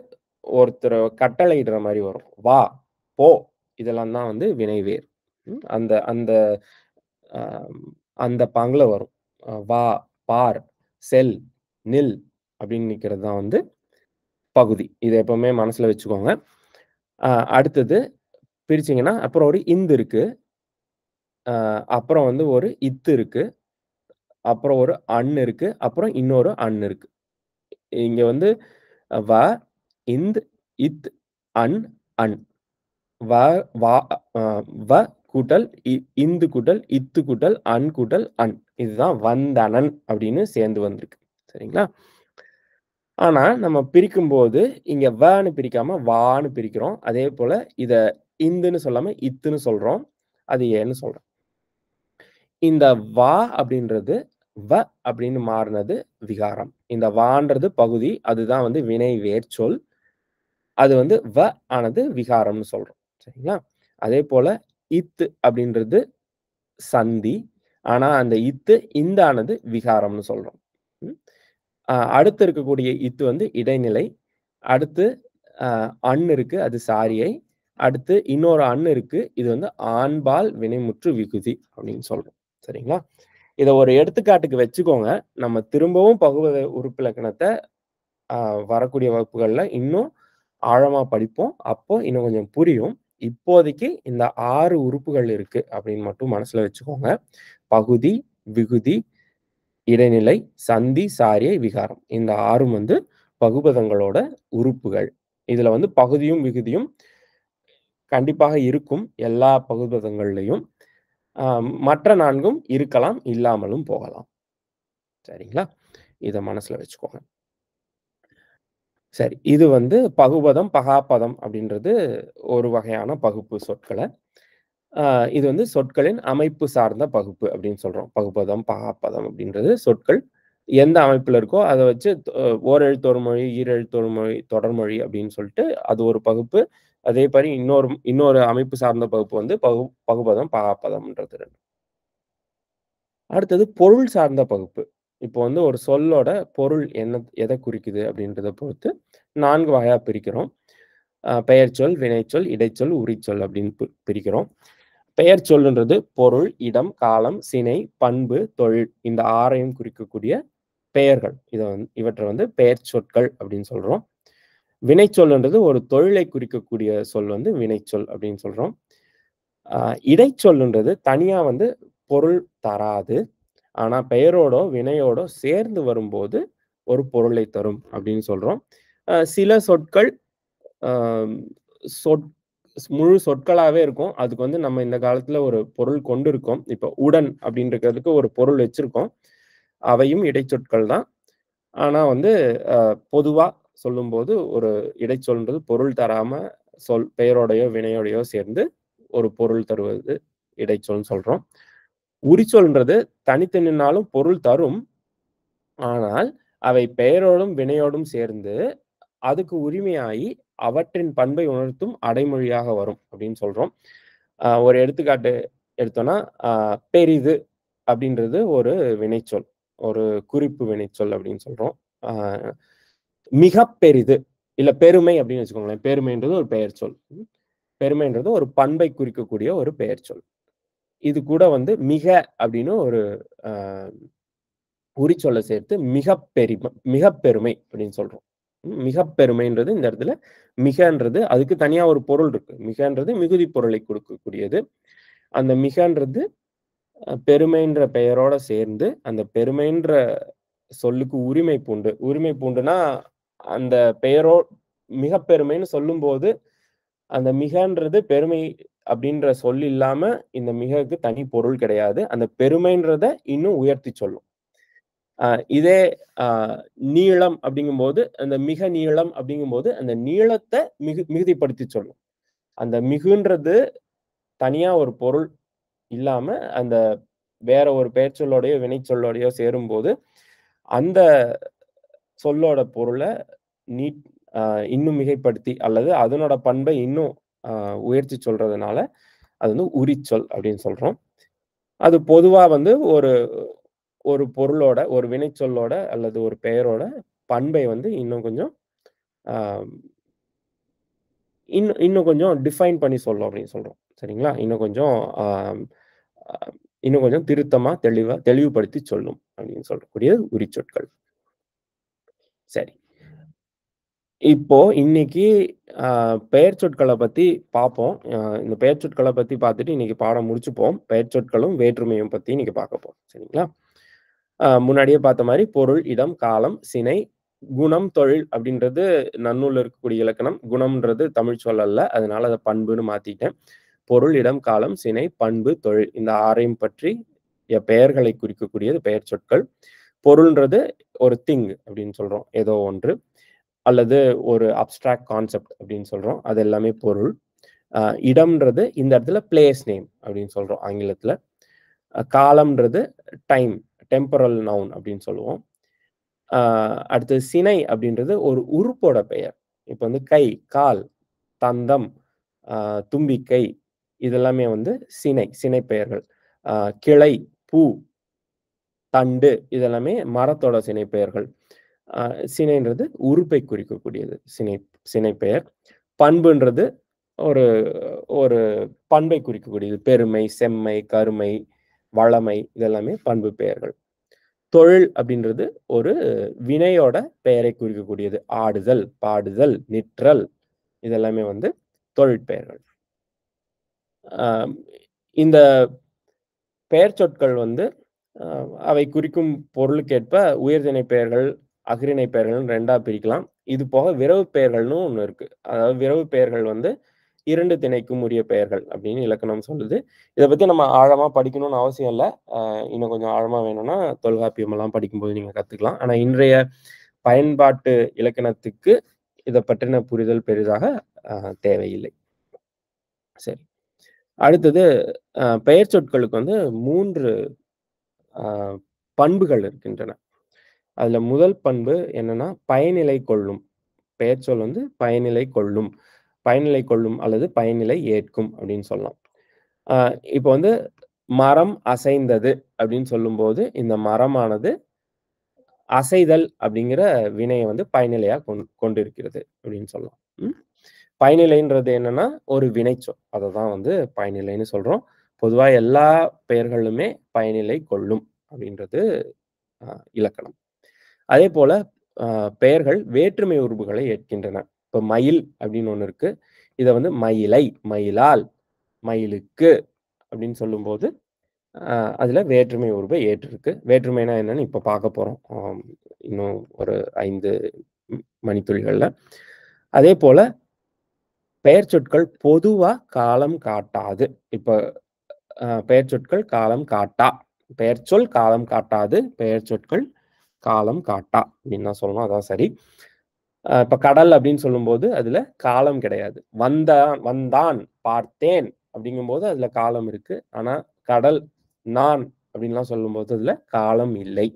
ஒருத்தர கட்டளையிடுற மாரி வரும். வா, போ இதெல்லாம் தான் வந்து வினை வேர். அந்த அந்த அ அந்த பாங்குல வரும். வா, பார், செல், நில் அப்படின்னு நிக்கிறது தான் வந்து பகுதி. இத எப்பவுமே மனசுல வச்சுக்கோங்க. அ அடுத்தது பிரிச்சீங்கன்னா, அப்புறம் ஒரு இந்து இருக்கு. அப்புறம் வந்து ஒரு இத்து இருக்கு. அப்புறம் ஒரு அன் இருக்கு. அப்புறம் இன்னொரு அன் இருக்கு. இங்க வந்து வ, இந்த், இத், அன், அன். வ, வா அ வ கூட்டல் இந்து கூட்டல், இத்து கூட்டல், அன் கூட்டல், அன். இதுதான் வந்தனன் அப்படின்னு சேர்ந்து வந்திருக்கு. சரிங்களா? ஆனா, நம்ம பிரிக்கும்போது இங்க வன்னு பிரிக்காம வான்னு பிரிக்கிறோம். அதேபோல இத இந்துன்னு சொல்லாம இத்துன்னு சொல்றோம். அது ஏன்னு சொல்றேன். இந்த வா அப்படின்றது வ அப்படின்னு மாறுனது விகாரம். இந்த வான்றது பகுதி. அதுதான் வந்து வினை வேர்ச்சொல். அது வந்து வ ஆனது விகாரம்னு சொல்றோம். சரிங்களா? அதேபோல இத்து அப்படின்றது சந்தி. ஆனா, அந்த இத்து இந்த ஆனது விகாரம்னு சொல்றோம். ம். அடுத்து இருக்கக்கூடிய இத்து வந்து இடைநிலை. அடுத்து அ அன் இருக்கு. அது சாரியை. அடுத்து இன்னொரு அன் இருக்கு. இது வந்து ஆண்பால் வினைமுற்று விகுதி அப்படின்னு சொல்றோம். சரிங்களா? இத ஒரு எடுத்துக்காட்டுக்கு வச்சுக்கோங்க. நம்ம திரும்பவும் பகுவத உறுப்பிலக்கணத்த அ வரக்கூடிய வகுப்புகள்ல இன்னும் ஆழமா படிப்போம். அப்போ இன்னும் கொஞ்சம் புரியும். இப்போதைக்கு இந்த 6 உறுப்புகள் இருக்கு அப்படின்னு மட்டும் மனசுல வச்சுக்கோங்க. பகுதி, விகுதி, இடைநிலை, சந்தி, சாரியை, விகாரம். இந்த 6ம் வந்து பகுபதங்களோட உறுப்புகள். இதுல வந்து பகுதியும், விகுதியும் கண்டிப்பாக இருக்கும். எல்லா பகுபதங்கள்லயும். அ மற்ற 4ம் இருக்கலாம், இல்லாமலும் போகலாம். சரிங்களா? இத மனசுல வச்சுக்கோங்க. சரி. இது வந்து பகுபதம், பகாப்பதம் அப்படின்றது ஒரு வகையான பகுப்பு சொற்கள. அ இது வந்து சொற்களின் அமைப்பு சார்ந்த பகுப்பு அப்படின்னு சொல்றோம். பகுபதம், பகாப்பதம் அப்படின்றது சொற்கள் எந்த அமைப்புல இருக்கோ அத வச்சு ஓரெழுத்தொரு மொழி, ஈரெழுத்தொரு மொழி, தொடர்மொழி அப்படின்னு சொல்லிட்டு அது ஒரு பகுப்பு. அதே மாரி இன்னொரு இன்னொரு அமைப்பு சார்ந்த பகுப்பு வந்து பகுபதம், பகாப்பதம்ன்றது 2. அடுத்தது பொருள் சார்ந்த பகுப்பு. இப்போ வந்து ஒரு சொல்லோட பொருள் எத குறிக்குது அப்படின்றத பொறுத்து 4 வகையா பிரிக்கிறோம். பெயர்ச்சொல், வினைச்சொல், இடைச்சொல், உரிச்சொல் அப்படின்னு பிரிக்கிறோம். பெயர்ச்சொல்லுன்றது பொருள், இடம், காலம், சினை, பண்பு, தொழில் இந்த 6யும் குறிக்கக்கூடிய பெயர்கள். இவற்றை வந்து பெயர்ச்சொற்கள் அப்படின்னு சொல்றோம். வினைச்சொல்லுன்றது ஒரு தொழிலை குறிக்கக்கூடிய சொல் வந்து வினைச்சொல் அப்படின்னு சொல்றோம். அ இடைச்சொல்லுன்றது தனியா வந்து பொருள் தராது. ஆனா பெயரோடோ, வினையோடோ சேர்ந்து வரும்போது ஒரு பொருளை தரும் அப்படின்னு சொல்றோம். சில சொற்கள் அ சொற் முழு சொற்களாவே இருக்கும். அதுக்கு வந்து நம்ம இந்த காலத்துல ஒரு பொருள் கொண்டிருக்கோம். இப்ப உடன் அப்படின்றதுக்கு ஒரு பொருள் வச்சிருக்கோம். அவையும் இடைச்சொற்கள் தான். ஆனா வந்து அ பொதுவா சொல்லும்போது ஒரு இடைச்சொல்ன்றது பொருள் தராம பெயரோடையோ, வினையோடையோ சேர்ந்து ஒரு பொருள் தருவது இடைச்சொல்ன்னு சொல்றோம். உரிச்சொல்ன்றது தனித்து நின்னாலும் பொருள் தரும். ஆனால் அவை பெயரோடும், வினையோடும் சேர்ந்து அதுக்கு உரிமையாகி அவற்றின் பண்பை உணர்த்தும் அடைமொழியாக வரும் அப்படின்னு சொல்றோம். ஒரு எடுத்துக்காட்டு எடுத்தோம்னா, பெரிது அப்படின்றது ஒரு வினைச்சொல். ஒரு குறிப்பு வினைச்சொல் அப்படின்னு சொல்றோம். அ மிகப் பெரிது, இல்ல பெருமை அப்படின்னு வச்சுக்கோங்களேன். பெருமைன்றது ஒரு பெயர்ச்சொல். பெருமைன்றது ஒரு பண்பை குறிக்கக்கூடிய ஒரு பெயர்ச்சொல். இது கூட வந்து மிக அப்படின்னு ஒரு அ உரிச்சொல்ல சேர்த்து மிகப் பெருமை அப்படின்னு சொல்றோம். மிகப் பெருமைன்றது இந்த இடத்துல மிகன்றது அதுக்கு தனியா ஒரு பொருள் இருக்கு. மிகன்றது மிகுதி பொருளை கொடுக்கக்கூடியது. அந்த மிகன்றது பெருமைன்ற பெயரோட சேர்ந்து, அந்த பெருமைன்ற சொல்லுக்கு உரிமை பூண்டு. உரிமை பூண்டுனா, அந்த பெயரோ மிகப் பெருமைன்னு சொல்லும்போது, அந்த மிகன்றது பெருமை அப்படின்ற சொல் இல்லாம இந்த மிகக்கு தனி பொருள் கிடையாது. அந்த பெருமைன்றத இன்னும் உயர்த்தி சொல்லும். இதே அ நீளம் அப்படிங்கும்போது, அந்த மிக நீளம் அப்படிங்கும்போது, அந்த நீளத்த மிகுதிப்படுத்தி சொல்லும். அந்த மிகுன்றது தனியா ஒரு பொருள் இல்லாம, அந்த வேற ஒரு பெயர்ச்சொல்லோடையோ, வினைச்சொல்லோடையோ சேரும்போது, அந்த சொல்லோட பொருள நீட் அ இன்னும் மிகைப்படுத்தி அல்லது அதனோட பண்பை இன்னும் அ உயர்த்தி சொல்றதுனால, அது வந்து உரிச்சொல் அப்படின்னு சொல்றோம். அது பொதுவா வந்து ஒரு ஒரு பொருளோட, ஒரு வினைச்சொல்லோட அல்லது ஒரு பெயரோட பண்பை வந்து இன்னும் கொஞ்சம் அ இன்னும் கொஞ்சம் டிஃபைன் பண்ணி சொல்லும் அப்படின்னு சொல்றோம். சரிங்களா? இன்னும் கொஞ்சம் அ அ இன்னும் கொஞ்சம் திருத்தமா, தெளிவுபடுத்தி சொல்லும் அப்படின்னு சொல்லக்கூடிய உரிச்சொற்கள். சரி. இப்போ இன்னைக்கு அ பெயர்ச்சொற்கள பத்தி பார்ப்போம். இந்த பெயர்ச்சொற்கள பத்தி பார்த்துட்டு இன்னைக்கு பாடம் முடிச்சுப்போம். பெயர்ச்சொற்களும், வேற்றுமையும் பத்தி இன்னைக்கு பார்க்க போறோம். சரிங்களா? முன்னாடியே பார்த்த மாரி பொருள், இடம், காலம், சினை, குணம், தொழில் அப்படின்றது நன்னூல்ல இருக்கக்கூடிய இலக்கணம். குணம்ன்றது தமிழ் சொல் அல்ல. அதனால அத பண்புன்னு மாத்திட்டேன். பொருள், இடம், காலம், சினை, பண்பு, தொழில் இந்த 6ஐயும் பற்றி பெயர்களை குறிக்கக்கூடியது பெயர்ச்சொற்கள். பொருள்ன்றது ஒரு திங் அப்படின்னு சொல்றோம். ஏதோ ஒன்று. அல்லது ஒரு அப்ஸ்ட்ராக்ட் கான்செப்ட் அப்படின்னு சொல்றோம். அது எல்லாமே பொருள். அ இடம்ன்றது இந்த இடத்துல பிளேஸ் நேம் அப்படின்னு சொல்றோம் ஆங்கிலத்துல. காலம்ன்றது டைம், டெம்பரல் நவுன் அப்படின்னு சொல்லுவோம். அ அடுத்தது சினை அப்படின்றது ஒரு உறுப்போட பெயர். இப்ப வந்து கை, கால், தந்தம், அ தும்பிக்கை இதெல்லாமே வந்து சினை பெயர்கள். அ கிளை, பூ, தண்டு இதெல்லாமே மரத்தோட சினை பெயர்கள். அ சினைன்றது உறுப்பை குறிக்கக்கூடியது. சினை பெயர். பண்புன்றது ஒரு ஒரு பண்பை குறிக்கக்கூடியது. பெருமை, செம்மை, கருமை, வளமை இதெல்லாமே பண்பு பெயர்கள். தொழில் அப்படின்றது ஒரு வினையோட பெயரை குறிக்கக்கூடியது. ஆடுதல், பாடுதல், நிற்றல் இதெல்லாமே வந்து தொழிற்பெயர்கள். அ இந்த பெயர்ச்சொற்கள் வந்து அ அவை குறிக்கும் பொருளுக்கேற்ப உயர்திணை பெயர்கள், அஃறிணை பெயர்கள்னு 2ஆ பிரிக்கலாம். இது போக விரவு பெயர்கள்னு ஒண்ணு இருக்கு. அதாவது விரவு பெயர்கள் வந்து 2 திணைக்கும் உரிய பெயர்கள் அப்படின்னு இலக்கணம் சொல்லுது. இத பத்தி நம்ம ஆழமா படிக்கணும்னு அவசியம் இல்ல. இன்னும் கொஞ்சம் ஆழமா வேணும்னா தொல்காப்பியம் எல்லாம் படிக்கும்போது நீங்க கத்துக்கலாம். ஆனா இன்றைய பயன்பாட்டு இலக்கணத்துக்கு இத பற்றின புரிதல் பெரிதாக அ தேவையில்லை. சரி. அடுத்தது பெயர்ச்சொற்களுக்கு வந்து 3 அ பண்புகள் இருக்கின்றன. அதுல முதல் பண்பு என்னன்னா, பயனிலை கொள்ளும். பெயர்ச்சொல் வந்து பயனிலை கொள்ளும். பயனிலை கொள்ளும் அல்லது பயனிலை ஏற்கும் அப்படின்னு சொல்லலாம். அ இப்ப வந்து மரம் அசைந்தது அப்படின்னு சொல்லும்போது, இந்த மரமானது அசைதல் அப்படிங்கிற வினைய வந்து பயனிலையா கொண்டிருக்கிறது அப்படின்னு சொல்லலாம். ம். பயனிலைன்றது என்னன்னா, ஒரு வினைச்சொல். அததான் வந்து பயனிலைன்னு சொல்றோம். பொதுவா எல்லா பெயர்களுமே பயனிலை கொள்ளும் அப்படின்றது அ இலக்கணம். அதேபோல அ பெயர்கள் வேற்றுமை உருபுகளை ஏற்கின்றன. இப்ப மயில் அப்படின்னு ஒண்ணு இருக்கு. இத வந்து மயிலை, மயிலால், மயிலுக்கு அப்படின்னு சொல்லும்போது, அ அதுல வேற்றுமை உருபு ஏற்றிருக்கு. வேற்றுமைனா என்னன்னு இப்ப பார்க்க போறோம். இன்னும் ஒரு 5 மணித்துளிகள்ல. அதேபோல பெயர்ச்சொற்கள் பொதுவா காலம் காட்டாது. இப்ப பெயர்ச்சொற்கள் காலம் காட்டா. பெயர்ச்சொல் காலம் காட்டாது. பெயர்ச்சொற்கள் காலம் காட்டா அப்படின்னு தான் சொல்லணும். அதான் சரி. இப்ப கடல் அப்படின்னு சொல்லும்போது, அதுல காலம் கிடையாது. வந்தான், பார்த்தேன் அப்படிங்கும்போது அதுல காலம் இருக்கு. ஆனா கடல், நான் அப்படின்லாம் சொல்லும்போது அதுல காலம் இல்லை.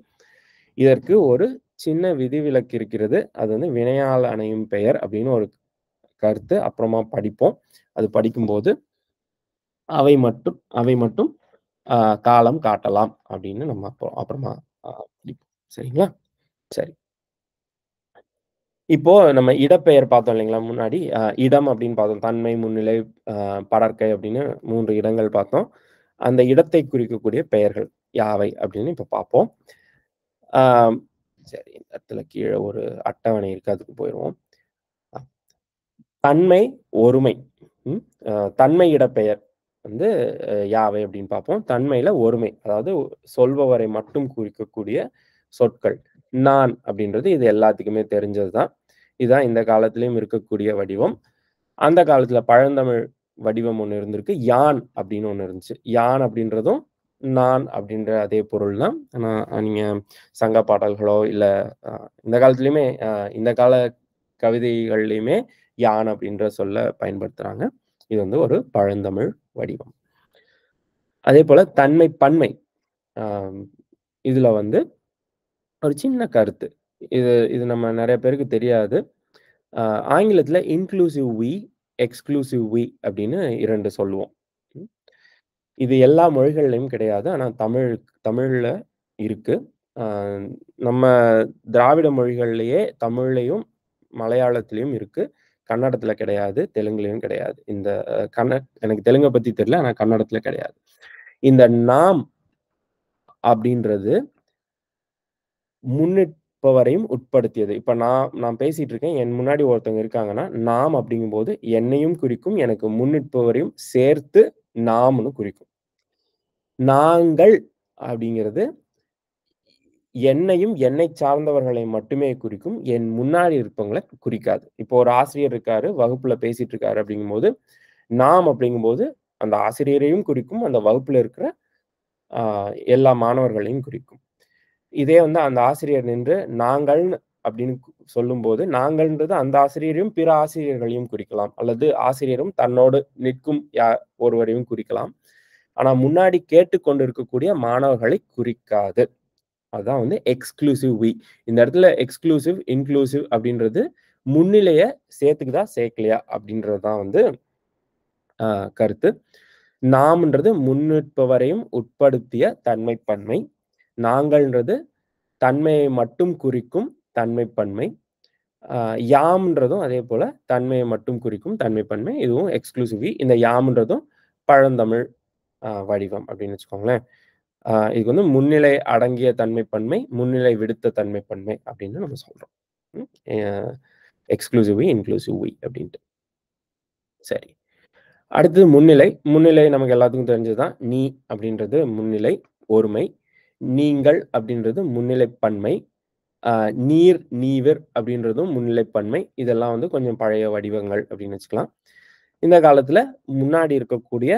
இதற்கு ஒரு சின்ன விதிவிலக்கு இருக்கிறது. அது வந்து வினையால் அணையும் பெயர் அப்படின்னு ஒரு கருத்து. அப்புறமா படிப்போம். அது படிக்கும்போது அவை மட்டும் அ காலம் காட்டலாம் அப்படின்னு நம்ம அப்புறமா படிப்போம். சரிங்களா? சரி. இப்போ நம்ம இடப்பெயர் பார்த்தோம் இல்லைங்களா முன்னாடி? இடம் அப்படின்னு பார்த்தோம். தன்மை, முன்னிலை, அ படர்க்கை அப்படின்னு 3 இடங்கள் பார்த்தோம். அந்த இடத்தை குறிக்கக்கூடிய பெயர்கள் யாவை அப்படின்னு இப்ப பார்ப்போம். ஆ சரி இந்த இடத்துல கீழ ஒரு அட்டவணை இருக்கு. அதுக்கு போயிருவோம். அ தன்மை, ஒருமை. ம். அ தன்மை இடப்பெயர் வந்து யாவை அப்படின்னு பார்ப்போம். தன்மையில ஒருமை. அதாவது சொல்பவரை மட்டும் குறிக்கக்கூடிய சொற்கள். நான் அப்படின்றது இது எல்லாத்துக்குமே தெரிஞ்சது தான். இதுதான் இந்த காலத்திலயும் இருக்கக்கூடிய வடிவம். அந்த காலத்துல பழந்தமிழ் வடிவம் ஒண்ணு இருந்திருக்கு. யான் அப்படின்னு ஒண்ணு இருந்துச்சு. யான் அப்படின்றதும், நான் அப்படின்ற அதே பொருள் தான். ஆனா நீங்க சங்க பாடல்களோ, இல்ல அ இந்த காலத்துலயுமே இந்த கால கவிதைகள்லயுமே யான் அப்படின்ற சொல்ல பயன்படுத்துறாங்க. இது வந்து ஒரு பழந்தமிழ் வடிவம். அதேபோல தன்மை, பன்மை. அ இதுல வந்து ஒரு சின்ன கருத்து. இது இது நம்ம நெறைய பேருக்கு தெரியாது. அ ஆங்கிலத்தில இன்க்ளூசிவ் வி, எக்ஸ்க்ளூசிவ் வி அப்படின்னு 2 சொல்லுவோம். ம். இது எல்லா மொழிகள்லயும் கிடையாது. ஆனா தமிழ்ல இருக்கு. அ நம்ம திராவிட மொழிகள்லயே தமிழ்லயும், மலையாளத்திலயும் இருக்கு. கன்னடத்தில கிடையாது. தெலுங்குலயும் கிடையாது. இந்த எனக்கு தெலுங்க பத்தி தெரியல. ஆனா கன்னடத்தில கிடையாது. இந்த நாம் அப்படின்றது முன்னிற்பவரையும் உட்படுத்தியது. இப்ப நான் நான் பேசிட்டு இருக்கேன். என் முன்னாடி ஒருத்தவங்க இருக்காங்கன்னா, நாம் அப்படிங்கும்போது என்னையும் குறிக்கும், எனக்கு முன்னிற்பவரையும் சேர்த்து நாம்னு குறிக்கும். நாங்கள் அப்படிங்கிறது என்னையும், என்னைச் சார்ந்தவர்களை மட்டுமே குறிக்கும். என் முன்னாடி இருப்பவங்கள குறிக்காது. இப்போ ஒரு ஆசிரியர் இருக்காரு, வகுப்புல பேசிட்டு இருக்காரு அப்படிங்கும்போது, நாம் அப்படிங்கும்போது அந்த ஆசிரியரையும் குறிக்கும், அந்த வகுப்புல இருக்கிற அ எல்லா மாணவர்களையும் குறிக்கும். இதே வந்து அந்த ஆசிரியர் நின்று நாங்கள்ன்னு அப்படின்னு சொல்லும்போது, நாங்கள்ன்றது அந்த ஆசிரியரையும், பிற ஆசிரியர்களையும் குறிக்கலாம். அல்லது ஆசிரியரும் தன்னோடு நிற்கும் ஒருவரையும் குறிக்கலாம். ஆனா முன்னாடி கேட்டுக்கொண்டிருக்கக்கூடிய மாணவர்களை குறிக்காது. அதான் வந்து எக்ஸ்க்ளூசிவ் வி. இந்த இடத்துல எக்ஸ்க்ளூசிவ், இன்க்ளூசிவ் அப்படின்றது முன்னிலைய சேர்த்துக்குதா, சேர்க்கலையா அப்படின்றது தான் வந்து அ கருத்து. நாம்ன்றது முன்னிற்பவரையும் உட்படுத்திய தன்மை பன்மை. நாங்கள்ன்றது தன்மையை மட்டும் குறிக்கும் தன்மை பன்மை. அ யாம்ன்றதும் அதேபோல தன்மையை மட்டும் குறிக்கும் தன்மை பன்மை. இதுவும் எக்ஸ்க்ளூசிவ் வி. இந்த யாம்ன்றதும் பழந்தமிழ் வடிவம் அப்படின்னு வச்சுக்கோங்களேன். இதுக்கு வந்து முன்னிலை அடங்கிய தன்மை பன்மை, முன்னிலை விடுத்த தன்மை பன்மை அப்படின்னு நம்ம சொல்றோம். ம். எக்ஸ்க்ளூசிவ் வி, இன்க்ளூசிவ் வி அப்படின்ட்டு. சரி. அடுத்தது முன்னிலை. முன்னிலை நமக்கு எல்லாத்துக்கும் தெரிஞ்சது தான். நீ அப்படின்றது முன்னிலை, ஒருமை. நீங்கள் அப்படின்றது முன்னிலை பன்மை. அ நீர், நீவிர் அப்படின்றதும் முன்னிலை பன்மை. இதெல்லாம் வந்து கொஞ்சம் பழைய வடிவங்கள் அப்படின்னு வச்சுக்கலாம். இந்த காலத்துல முன்னாடி இருக்கக்கூடிய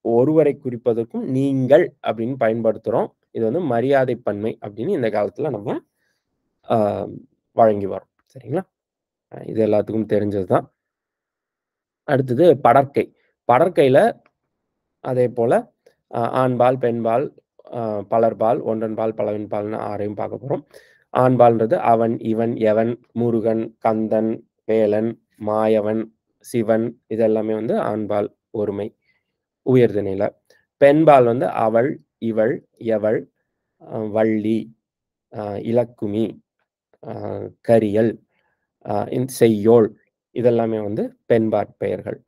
ஒருவரை குறிப்பதற்கும் நீங்கள் அப்படின்னு பயன்படுத்துறோம். இது வந்து மரியாதை பன்மை அப்படின்னு இந்த காலத்துல நம்ம அ வழங்கி வரோம். சரிங்களா? இது எல்லாத்துக்கும் தெரிஞ்சது தான். அடுத்தது படர்க்கை. படர்க்கையில அதேபோல ஆண்பால், பெண்பால், அ பலர்பால், ஒன்றன்பால், பலவின்பால்ன்னு 6யும் பார்க்க போறோம். ஆண்பால்ன்றது அவன், இவன், எவன், முருகன், கந்தன், வேலன், மாயவன், சிவன் இது எல்லாமே வந்து ஆண்பால் ஒருமை, உயர்திணையில. பெண்பால் வந்து அவள், இவள், எவள், வள்ளி, அ இலக்குமி, அ கரியல், செய்யோள் இதெல்லாமே வந்து பெண்பாற் பெயர்கள்.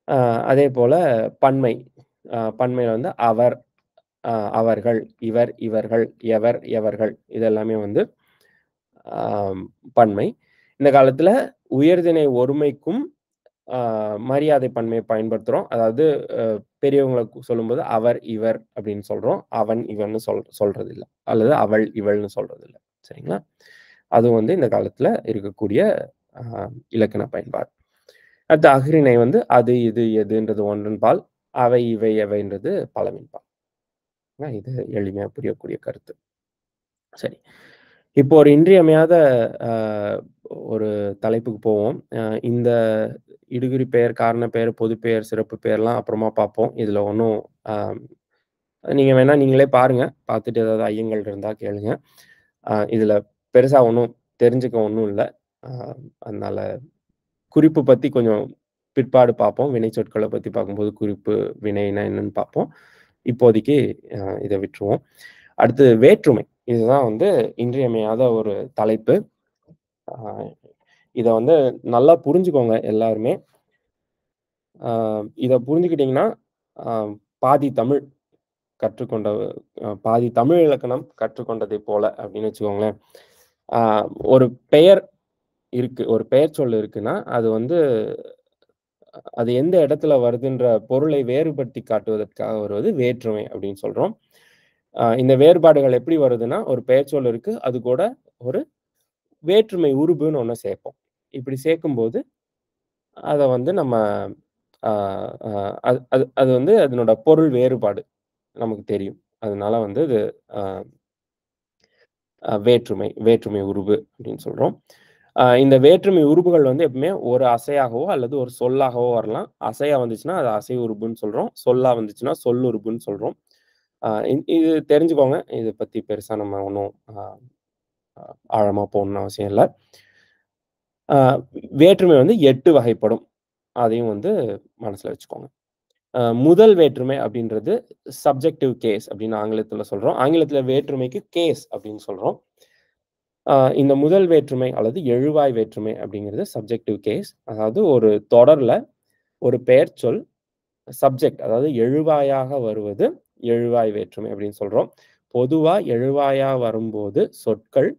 அ அதேபோல பன்மை. பன்மையில வந்து அவர், அவர்கள், இவர், இவர்கள், எவர், எவர்கள் இது எல்லாமே வந்து பன்மை. இந்த காலத்துல உயர்திணை ஒருமைக்கும் அ மரியாதை பன்மையை பயன்படுத்துறோம். அதாவது அ பெரியவங்கள சொல்லும்போது அவர், இவர் அப்படின்னு சொல்றோம். அவன், இவன்னு சொல்றதில்ல. அல்லது அவள், இவள்ன்னு சொல்றதில்ல. சரிங்களா? அதுவும் வந்து இந்த காலத்துல இருக்கக்கூடிய அ இலக்கண பயன்பாடு. அடுத்து அஃறிணை வந்து அது, இது, எதுன்றது ஒன்றன்பால். அவை, இவை, எவைன்றது பலவின்பால். இது எளிமையா புரியக்கூடிய கருத்து. சரி. இப்போ ஒரு இன்றியமையாத அ ஒரு தலைப்புக்கு போவோம். இந்த இடுகுறி பெயர், காரண பெயர், பொதுப்பெயர், சிறப்பு பெயர்லாம் அப்புறமா பார்ப்போம். இதுல ஒண்ணும் அ நீங்க வேணா நீங்களே பாருங்க. பார்த்துட்டு ஏதாவது ஐயங்கள் இருந்தா கேளுங்க. இதுல பெருசா ஒண்ணும் தெரிஞ்சுக்க ஒண்ணும் இல்ல. அ அதனால குறிப்பு பத்தி கொஞ்சம் பிற்பாடு பார்ப்போம். வினைச்சொற்கள பத்தி பார்க்கும்போது குறிப்பு, வினைனா என்னன்னு பார்ப்போம். இப்போதைக்கு இத விட்டுருவோம். அடுத்து வேற்றுமை. இதுதான் வந்து இன்றியமையாத ஒரு தலைப்பு. அ இத வந்து நல்லா புரிஞ்சுக்கோங்க எல்லாருமே. அ இத புரிஞ்சுக்கிட்டீங்கன்னா, அ பாதி தமிழ் கற்றுக்கொண்ட பாதி தமிழ் இலக்கணம் கற்றுக்கொண்டதைப் போல அப்படின்னு வச்சுக்கோங்களேன். அ ஒரு பெயர் இருக்கு. ஒரு பெயர்ச்சொல் இருக்குன்னா, அது வந்து அது எந்த இடத்துல வருதுன்ற பொருளை வேறுபடுத்தி காட்டுவதற்காக வருவது வேற்றுமை அப்படின்னு சொல்றோம். இந்த வேறுபாடுகள் எப்படி வருதுன்னா, ஒரு பெயர்ச்சொல் இருக்கு. அது கூட ஒரு வேற்றுமை உருபுன்னு ஒண்ண சேர்ப்போம். இப்படி சேர்க்கும்போது, அத வந்து நம்ம ஆ அ அது அது அது வந்து அதனோட பொருள் வேறுபாடு நமக்கு தெரியும். அதனால வந்து இது அ வேற்றுமை வேற்றுமை உருபு அப்படின்னு சொல்றோம். இந்த வேற்றுமை உருபுகள் வந்து எப்பவுமே ஒரு அசையாகவோ அல்லது ஒரு சொல்லாகவோ வரலாம். அசையா வந்துச்சுன்னா, அது அசை உருபுன்னு சொல்றோம். சொல்லா வந்துச்சுன்னா, சொல்லுருபுன்னு சொல்றோம். இது தெரிஞ்சுக்கோங்க. இத பத்தி பெருசா நம்ம ஒண்ணும் அ ஆழமா போகணும்னு அவசியம் இல்ல. அ வேற்றுமை வந்து 8 வகைப்படும். அதையும் வந்து மனசுல வச்சுக்கோங்க. முதல் வேற்றுமை அப்படின்றது சப்ஜெக்டிவ் கேஸ் அப்படின்னு ஆங்கிலத்துல சொல்றோம். ஆங்கிலத்துல வேற்றுமைக்கு கேஸ் அப்படின்னு சொல்றோம். அ இந்த முதல் வேற்றுமை அல்லது எழுவாய் வேற்றுமை அப்படிங்கிறது சப்ஜெக்டிவ் கேஸ். அதாவது ஒரு தொடர்ல ஒரு பெயர்ச்சொல் சப்ஜெக்ட் அதாவது எழுவாயாக வருவது எழுவாய் வேற்றுமை அப்படின்னு சொல்றோம். பொதுவா எழுவாயா வரும்போது சொற்கள்,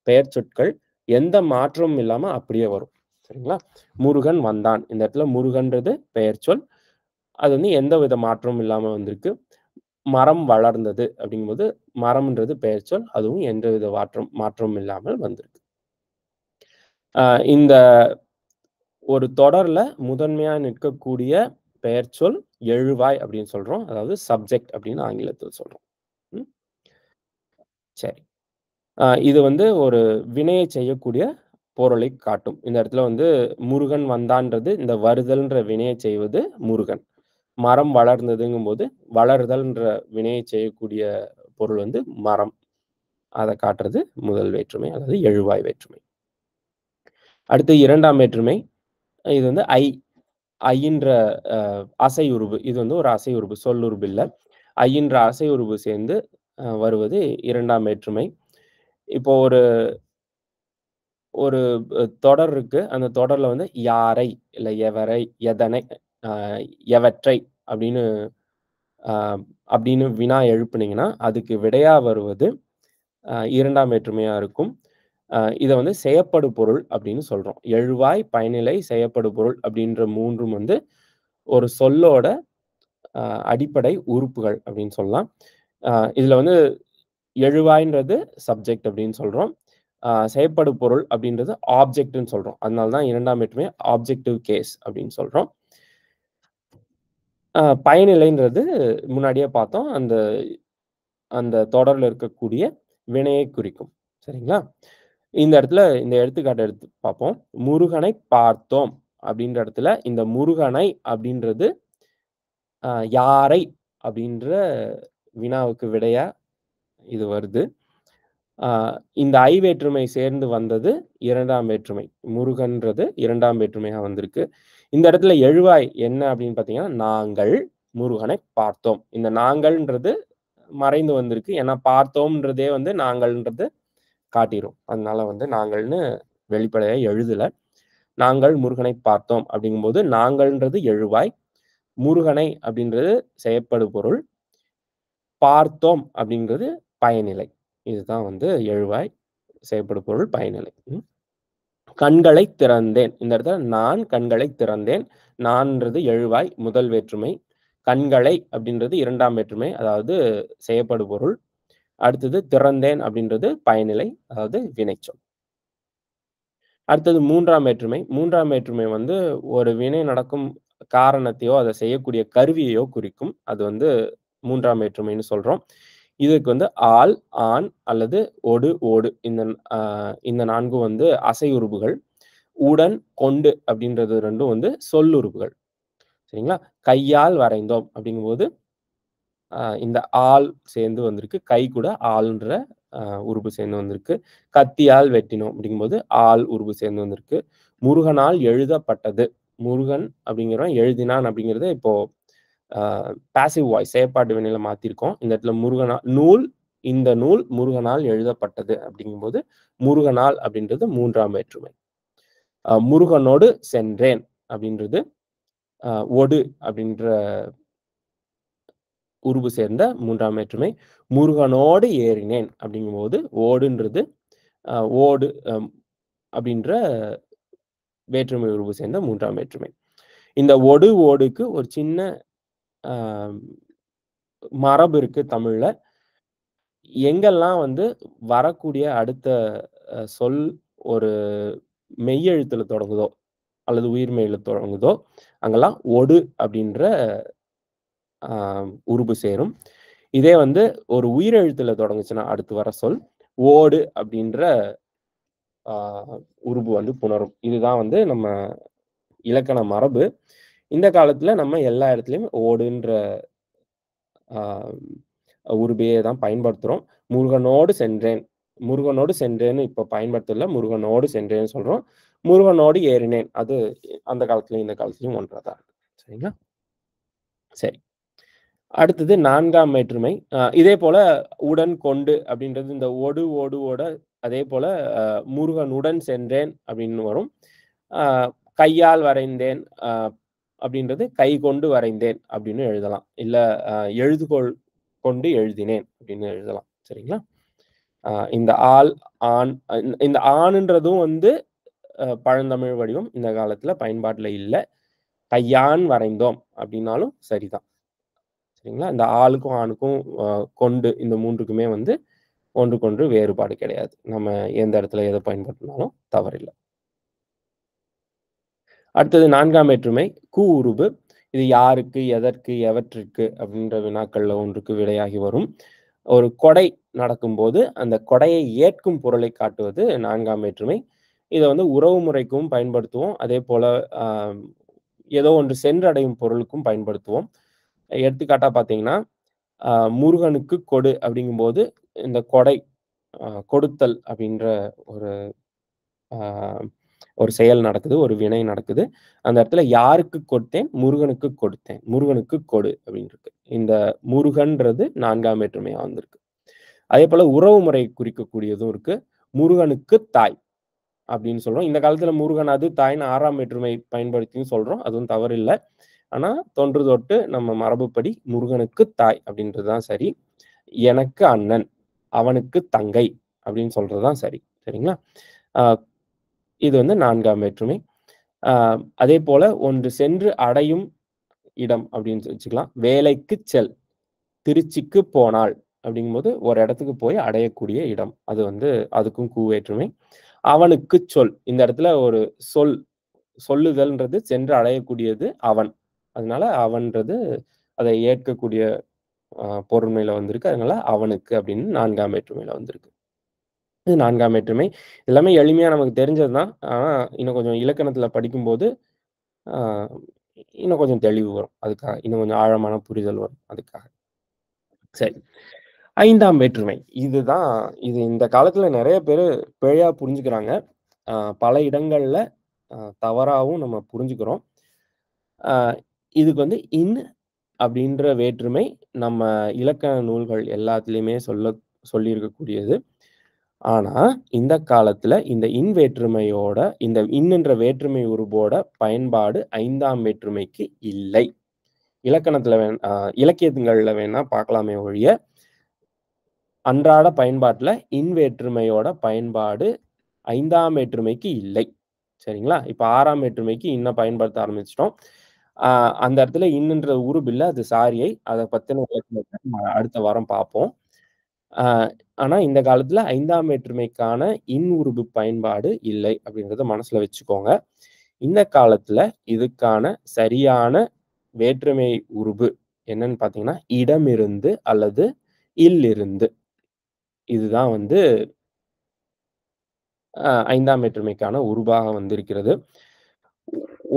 பெயர்ச்சொற்கள் எந்த மாற்றமும் இல்லாம அப்படியே வரும். சரிங்களா? முருகன் வந்தான். இந்த இடத்துல முருகன்றது பெயர்ச்சொல். அது வந்து எந்தவித மாற்றமும் இல்லாம வந்திருக்கு. மரம் வளர்ந்தது அப்படிங்கும்போது, மரம்ன்றது பெயர்ச்சொல். அதுவும் எந்தவித மாற்றமும் இல்லாமல் வந்திருக்கு. இந்த ஒரு தொடர்ல முதன்மையா நிற்கக்கூடிய பெயர்ச்சொல் எழுவாய் அப்படின்னு சொல்றோம். அதாவது சப்ஜெக்ட் அப்படின்னு ஆங்கிலத்துல சொல்றோம். ம். சரி. இது வந்து ஒரு வினையை செய்யக்கூடிய பொருளைக் காட்டும். இந்த இடத்துல வந்து முருகன் வந்தான்றது இந்த வருதல்ன்ற வினையை செய்வது முருகன். மரம் வளர்ந்ததுங்கும்போது, வளர்தல்ன்ற வினையை செய்யக்கூடிய பொருள் வந்து மரம். அத காட்டுறது முதல் வேற்றுமை. அதாவது எழுவாய் வேற்றுமை. அடுத்து 2ஆம் வேற்றுமை. இது வந்து ஐன்ற அ அசையுருவு. இது வந்து ஒரு அசையுருவு. சொல்லுருவு இல்ல. ஐன்ற அசையுருவு சேர்ந்து வருவது 2ஆம் வேற்றுமை. இப்போ ஒரு ஒரு தொடர் இருக்கு. அந்த தொடர்ல வந்து யாரை, இல்ல எவரை, எதனை, அ எவற்றை அப்படின்னு அ அப்படின்னு வினா எழுப்புனீங்கன்னா, அதுக்கு விடையா வருவது 2ஆம் வேற்றுமையா இருக்கும். இத வந்து செயப்படு பொருள் அப்படின்னு சொல்றோம். எழுவாய், பயனிலை, செயப்படு பொருள் அப்படின்ற 3ம் வந்து ஒரு சொல்லோட அ அடிப்படை உறுப்புகள் அப்படின்னு சொல்லலாம். இதுல வந்து எழுவாய்ன்றது சப்ஜெக்ட் அப்படின்னு சொல்றோம். செயப்படு பொருள் அப்படின்றது ஆப்ஜெக்ட்ன்னு சொல்றோம். அதனால தான் 2ஆம் வேற்றுமை ஆப்ஜெக்டிவ் கேஸ் அப்படின்னு சொல்றோம். பயனிலைன்றது முன்னாடியே பார்த்தோம். அந்த அந்த தொடர்ல இருக்கக்கூடிய வினையை குறிக்கும். சரிங்களா? இந்த இடத்துல இந்த எடுத்துக்காட்டு எடுத்து பார்ப்போம். முருகனை பார்த்தோம் அப்படின்ற இடத்துல இந்த முருகனை அப்படின்றது யாரை அப்படின்ற வினாவுக்கு விடையா இது வருது. ஆ இந்த வேற்றுமை சேர்ந்து வந்தது 2ஆம் வேற்றுமை. முருகன்றது 2ஆம் வேற்றுமையா வந்திருக்கு. இந்த இடத்துல எழுவாய் என்ன அப்படின்னு பார்த்தீங்கன்னா, நாங்கள் முருகனை பார்த்தோம். இந்த நாங்கள்ன்றது மறைந்து வந்திருக்கு. ஏன்னா பார்த்தோம்ன்றதே வந்து நாங்கள்ன்றது காட்டிரும். அதனால வந்து நாங்கள்ன்னு வெளிப்படையா எழுதல. நாங்கள் முருகனை பார்த்தோம் அப்படிங்கும்போது, நாங்கள்ன்றது எழுவாய். முருகனை அப்படின்றது செயப்படு பொருள். பார்த்தோம் அப்படிங்கிறது பயனிலை. இதுதான் வந்து எழுவாய், செயப்படு பொருள், பயனிலை. கண்களைத் திறந்தேன். இந்த இடத்துல நான் கண்களைத் திறந்தேன். நான்ன்றது எழுவாய், முதல் வேற்றுமை. கண்களை அப்படின்றது 2ஆம் வேற்றுமை. அதாவது செயப்படு பொருள். அடுத்தது திறந்தேன் அப்படின்றது பயனிலை. அதாவது வினைச்சொல். அடுத்தது 3ஆம் வேற்றுமை. 3ஆம் வேற்றுமை வந்து ஒரு வினை நடக்கும் காரணத்தையோ, அத செய்யக்கூடிய கருவியையோ குறிக்கும். அது வந்து 3ஆம் வேற்றுமைன்னு சொல்றோம். இதுக்கு வந்து ஆல், ஆன் அல்லது ஒடு, ஓடு இந்த 4ம் வந்து அசையுறுப்புகள். உடன், கொண்டு அப்படின்றது 2ம் வந்து சொல்லுறுப்புகள். சரிங்களா? கையால் வரைந்தோம் அப்படிங்கும்போது, இந்த ஆல் சேர்ந்து வந்திருக்கு. கை கூட ஆல்ன்ற அ உறுப்பு சேர்ந்து வந்திருக்கு. கத்தியால் வெட்டினோம் அப்படிங்கும்போது, ஆல் உறுப்பு சேர்ந்து வந்திருக்கு. முருகனால் எழுதப்பட்டது. முருகன் அப்படிங்கிறவன் எழுதினான் அப்படிங்கிறத இப்போ அ பாசிவ் வாய்ஸ் செயற்பாட்டு வினையில மாத்திருக்கோம். இந்த இடத்துல இந்த நூல் முருகனால் எழுதப்பட்டது அப்படிங்கும்போது, முருகனால் அப்படின்றது 3ஆம் வேற்றுமை. முருகனோடு சென்றேன் அப்படின்றது அ ஒடு அப்படின்ற உருபு சேர்ந்த 3ஆம் வேற்றுமை. முருகனோடு ஏறினேன் அப்படிங்கும்போது, ஓடுன்றது அ ஓடு அப்படின்ற வேற்றுமை உருபு சேர்ந்த 3ஆம் வேற்றுமை. இந்த ஒடு, ஓடுக்கு ஒரு சின்ன அ மரபு இருக்கு தமிழ்ல. எங்கெல்லாம் வந்து வரக்கூடிய அடுத்த சொல் ஒரு மெய்யெழுத்துல தொடங்குதோ, அல்லது உயிர்மெய்ல தொடங்குதோ, அங்கெல்லாம் ஒடு அப்படின்ற அ உருபு சேரும். இதே வந்து ஒரு உயிரெழுத்துல தொடங்குச்சுன்னா, அடுத்து வர சொல் ஓடு அப்படின்ற அ உருபு வந்து புணரும். இதுதான் வந்து நம்ம இலக்கண மரபு. இந்த காலத்துல நம்ம எல்லா இடத்துலயும் ஓடுன்ற அ உருபையே தான் பயன்படுத்துறோம். முருகனோடு சென்றேன். முருகனோடு சென்றேன்னு இப்ப பயன்படுத்தல. முருகனோடு சென்றேன்னு சொல்றோம். முருகனோடு ஏறினேன். அது அந்த காலத்துலயும், இந்த காலத்துலயும் ஒன்றா தான் இருக்கு. சரிங்களா? சரி. அடுத்தது 4ஆம் வேற்றுமை. இதே போல உடன், கொண்டு அப்படின்றது இந்த ஒடு, ஓடு, ஓட அதே போல அ முருகனுடன் சென்றேன் அப்படின்னு வரும். அ கையால் வரைந்தேன் அப்படின்றது கை கொண்டு வரைந்தேன் அப்படின்னு எழுதலாம். இல்ல அ எழுதுகோள் கொண்டு எழுதினேன் அப்படின்னு எழுதலாம். சரிங்களா? இந்த ஆல், ஆன் இந்த ஆணுன்றதும் வந்து பழந்தமிழ் வடிவம். இந்த காலத்துல பயன்பாட்டுல இல்ல. கையான் வரைந்தோம் அப்படின்னாலும் சரிதான். சரிங்களா? இந்த ஆளுக்கும், ஆணுக்கும் கொண்டு இந்த 3க்குமே வந்து ஒன்றுக்கொன்று வேறுபாடு கிடையாது. நம்ம எந்த இடத்துல எத பயன்படுத்தினாலும் தவறில்ல. அடுத்தது 4ஆம் வேற்றுமை கு உருபு. இது யாருக்கு, எதற்கு, எவற்றிற்கு அப்படின்ற வினாக்கள்ல ஒன்றுக்கு விடையாகி வரும். ஒரு கொடை நடக்கும்போது, அந்த கொடையை ஏற்கும் பொருளை காட்டுவது 4ஆம் வேற்றுமை. இத வந்து உறவு முறைக்கும் பயன்படுத்துவோம். அதேபோல அ ஏதோ ஒன்று சென்றடையும் பொருளுக்கும் பயன்படுத்துவோம். எடுத்துக்காட்டா பார்த்தீங்கன்னா, அ முருகனுக்கு கொடு அப்படிங்கும்போது, இந்த கொடை கொடுத்தல் அப்படின்ற ஒரு அ ஒரு செயல் நடக்குது. ஒரு வினை நடக்குது. அந்த இடத்துல யாருக்கு கொடுத்தேன்? முருகனுக்கு கொடுத்தேன். முருகனுக்கு கொடு அப்படின்னு இருக்கு. இந்த முருகன்றது 4ஆம் வேற்றுமையா வந்திருக்கு. அதேபோல உறவு முறை குறிக்கக்கூடியதும் இருக்கு. முருகனுக்கு தாய் அப்படின்னு சொல்றோம். இந்த காலத்துல முருகன் அது தாய்ன்னு 6ஆம் வேற்றுமை பயன்படுத்தியும் சொல்றோம். அதுவும் தவறில்ல. ஆனா தொன்று தொட்டு நம்ம மரபுப்படி முருகனுக்கு தாய் அப்படின்றது தான் சரி. எனக்கு அண்ணன், அவனுக்கு தங்கை அப்படின்னு சொல்றது தான் சரி. சரிங்களா? அ இது வந்து 4ஆம் வேற்றுமை. அ அதேபோல ஒன்று சென்று அடையும் இடம் அப்படின்னு வச்சுக்கலாம். வேலைக்குச் செல், திருச்சிக்கு போனாள் அப்படிங்கும்போது ஒரு இடத்துக்கு போய் அடையக்கூடிய இடம். அது வந்து அதுக்கும் கு வேற்றுமை. அவனுக்குச் சொல். இந்த இடத்துல ஒரு சொல் சொல்லுதல்ன்றது சென்று அடையக்கூடியது அவன். அதனால அவன்றது அதை ஏற்கக்கூடிய பொருண்மையில வந்திருக்கு. அதனால அவனுக்கு அப்படின்னு 4ஆம் வேற்றுமையில வந்திருக்கு. இது 4ஆம் வேற்றுமை. எல்லாமே எளிமையா நமக்கு தெரிஞ்சது தான். ஆனா, இன்னும் கொஞ்சம் இலக்கணத்துல படிக்கும்போது, ஆ இன்னும் கொஞ்சம் தெளிவு வரும். அதுக்காக. இன்னும் கொஞ்சம் ஆழமான புரிதல் வரும். அதுக்காக. சரி. 5ஆம் வேற்றுமை. இதுதான் இது இந்த காலத்துல நெறைய பேரு பிழையா புரிஞ்சுக்கிறாங்க. அ பல இடங்கள்ல அ தவறாவும் நம்ம புரிஞ்சுக்கிறோம். அ இதுக்கு வந்து அப்படின்ற வேற்றுமை நம்ம இலக்கண நூல்கள் எல்லாத்துலயுமே சொல்லியிருக்கக்கூடியது. ஆனா, இந்த காலத்துல இந்த வேற்றுமையோட இந்த என்ற வேற்றுமை உருபோட பயன்பாடு 5ஆம் வேற்றுமைக்கு இல்லை. இலக்கணத்துல இலக்கியங்கள்ல வேணா பார்க்கலாமே ஒழிய, அன்றாட பயன்பாட்டுல வேற்றுமையோட பயன்பாடு 5ஆம் வேற்றுமைக்கு இல்லை. சரிங்களா? இப்ப 6ஆம் வேற்றுமைக்கு பயன்படுத்த ஆரம்பிச்சுட்டோம். அ அந்த இடத்துல ன்ற உருபு இல்ல. அது சாரியை. அத பத்தின விளக்கத்த நம்ம அடுத்த வாரம் பார்ப்போம். அ ஆனா இந்த காலத்துல 5ஆம் வேற்றுமைக்கான உருபு பயன்பாடு இல்லை அப்படின்றத மனசுல வச்சுக்கோங்க. இந்த காலத்துல இதுக்கான சரியான வேற்றுமை உருபு என்னன்னு பார்த்தீங்கன்னா, இடமிருந்து அல்லது இருந்து. இதுதான் வந்து 5ஆம் வேற்றுமைக்கான உருபாக வந்திருக்கிறது.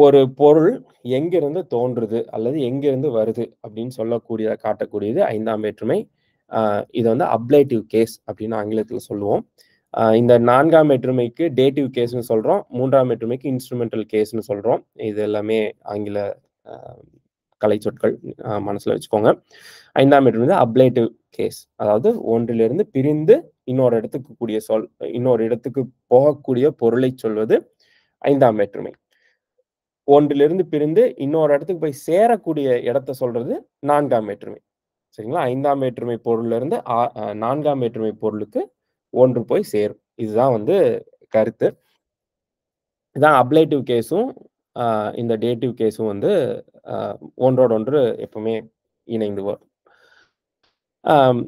ஒரு பொருள் எங்கிருந்து தோன்றுது அல்லது எங்கிருந்து வருது அப்படின்னு காட்டக்கூடியது 5ஆம் வேற்றுமை. இத வந்து அப்ளேட்டிவ் கேஸ் அப்படின்னு ஆங்கிலத்துல சொல்லுவோம். இந்த 4ஆம் வேற்றுமைக்கு டேட்டிவ் கேஸ்ன்னு சொல்றோம். 3ஆம் வேற்றுமைக்கு இன்ஸ்ட்ருமென்டல் கேஸ்ன்னு சொல்றோம். இது எல்லாமே ஆங்கில அ கலைச்சொற்கள். மனசுல வச்சுக்கோங்க. 5ஆம் வேற்றுமை வந்து அப்ளேட்டிவ் கேஸ். அதாவது ஒன்றிலிருந்து பிரிந்து இன்னொரு இடத்துக்கு போகக்கூடிய பொருளைச் சொல்வது 5ஆம் வேற்றுமை. ஒன்றிலிருந்து பிரிந்து இன்னொரு இடத்துக்கு போய் சேரக்கூடிய இடத்த சொல்றது 4ஆம் வேற்றுமை. சரிங்களா? 5ஆம் வேற்றுமை பொருள்ல இருந்து 4ஆம் வேற்றுமை பொருளுக்கு ஒன்று போய் சேரும். இதுதான் வந்து கருத்து. இதான் அப்ளேட்டிவ் கேஸும், அ இந்த டேட்டிவ் கேஸும் வந்து அ ஒன்றோடு ஒன்று எப்பவுமே இணைந்து வரும். அம்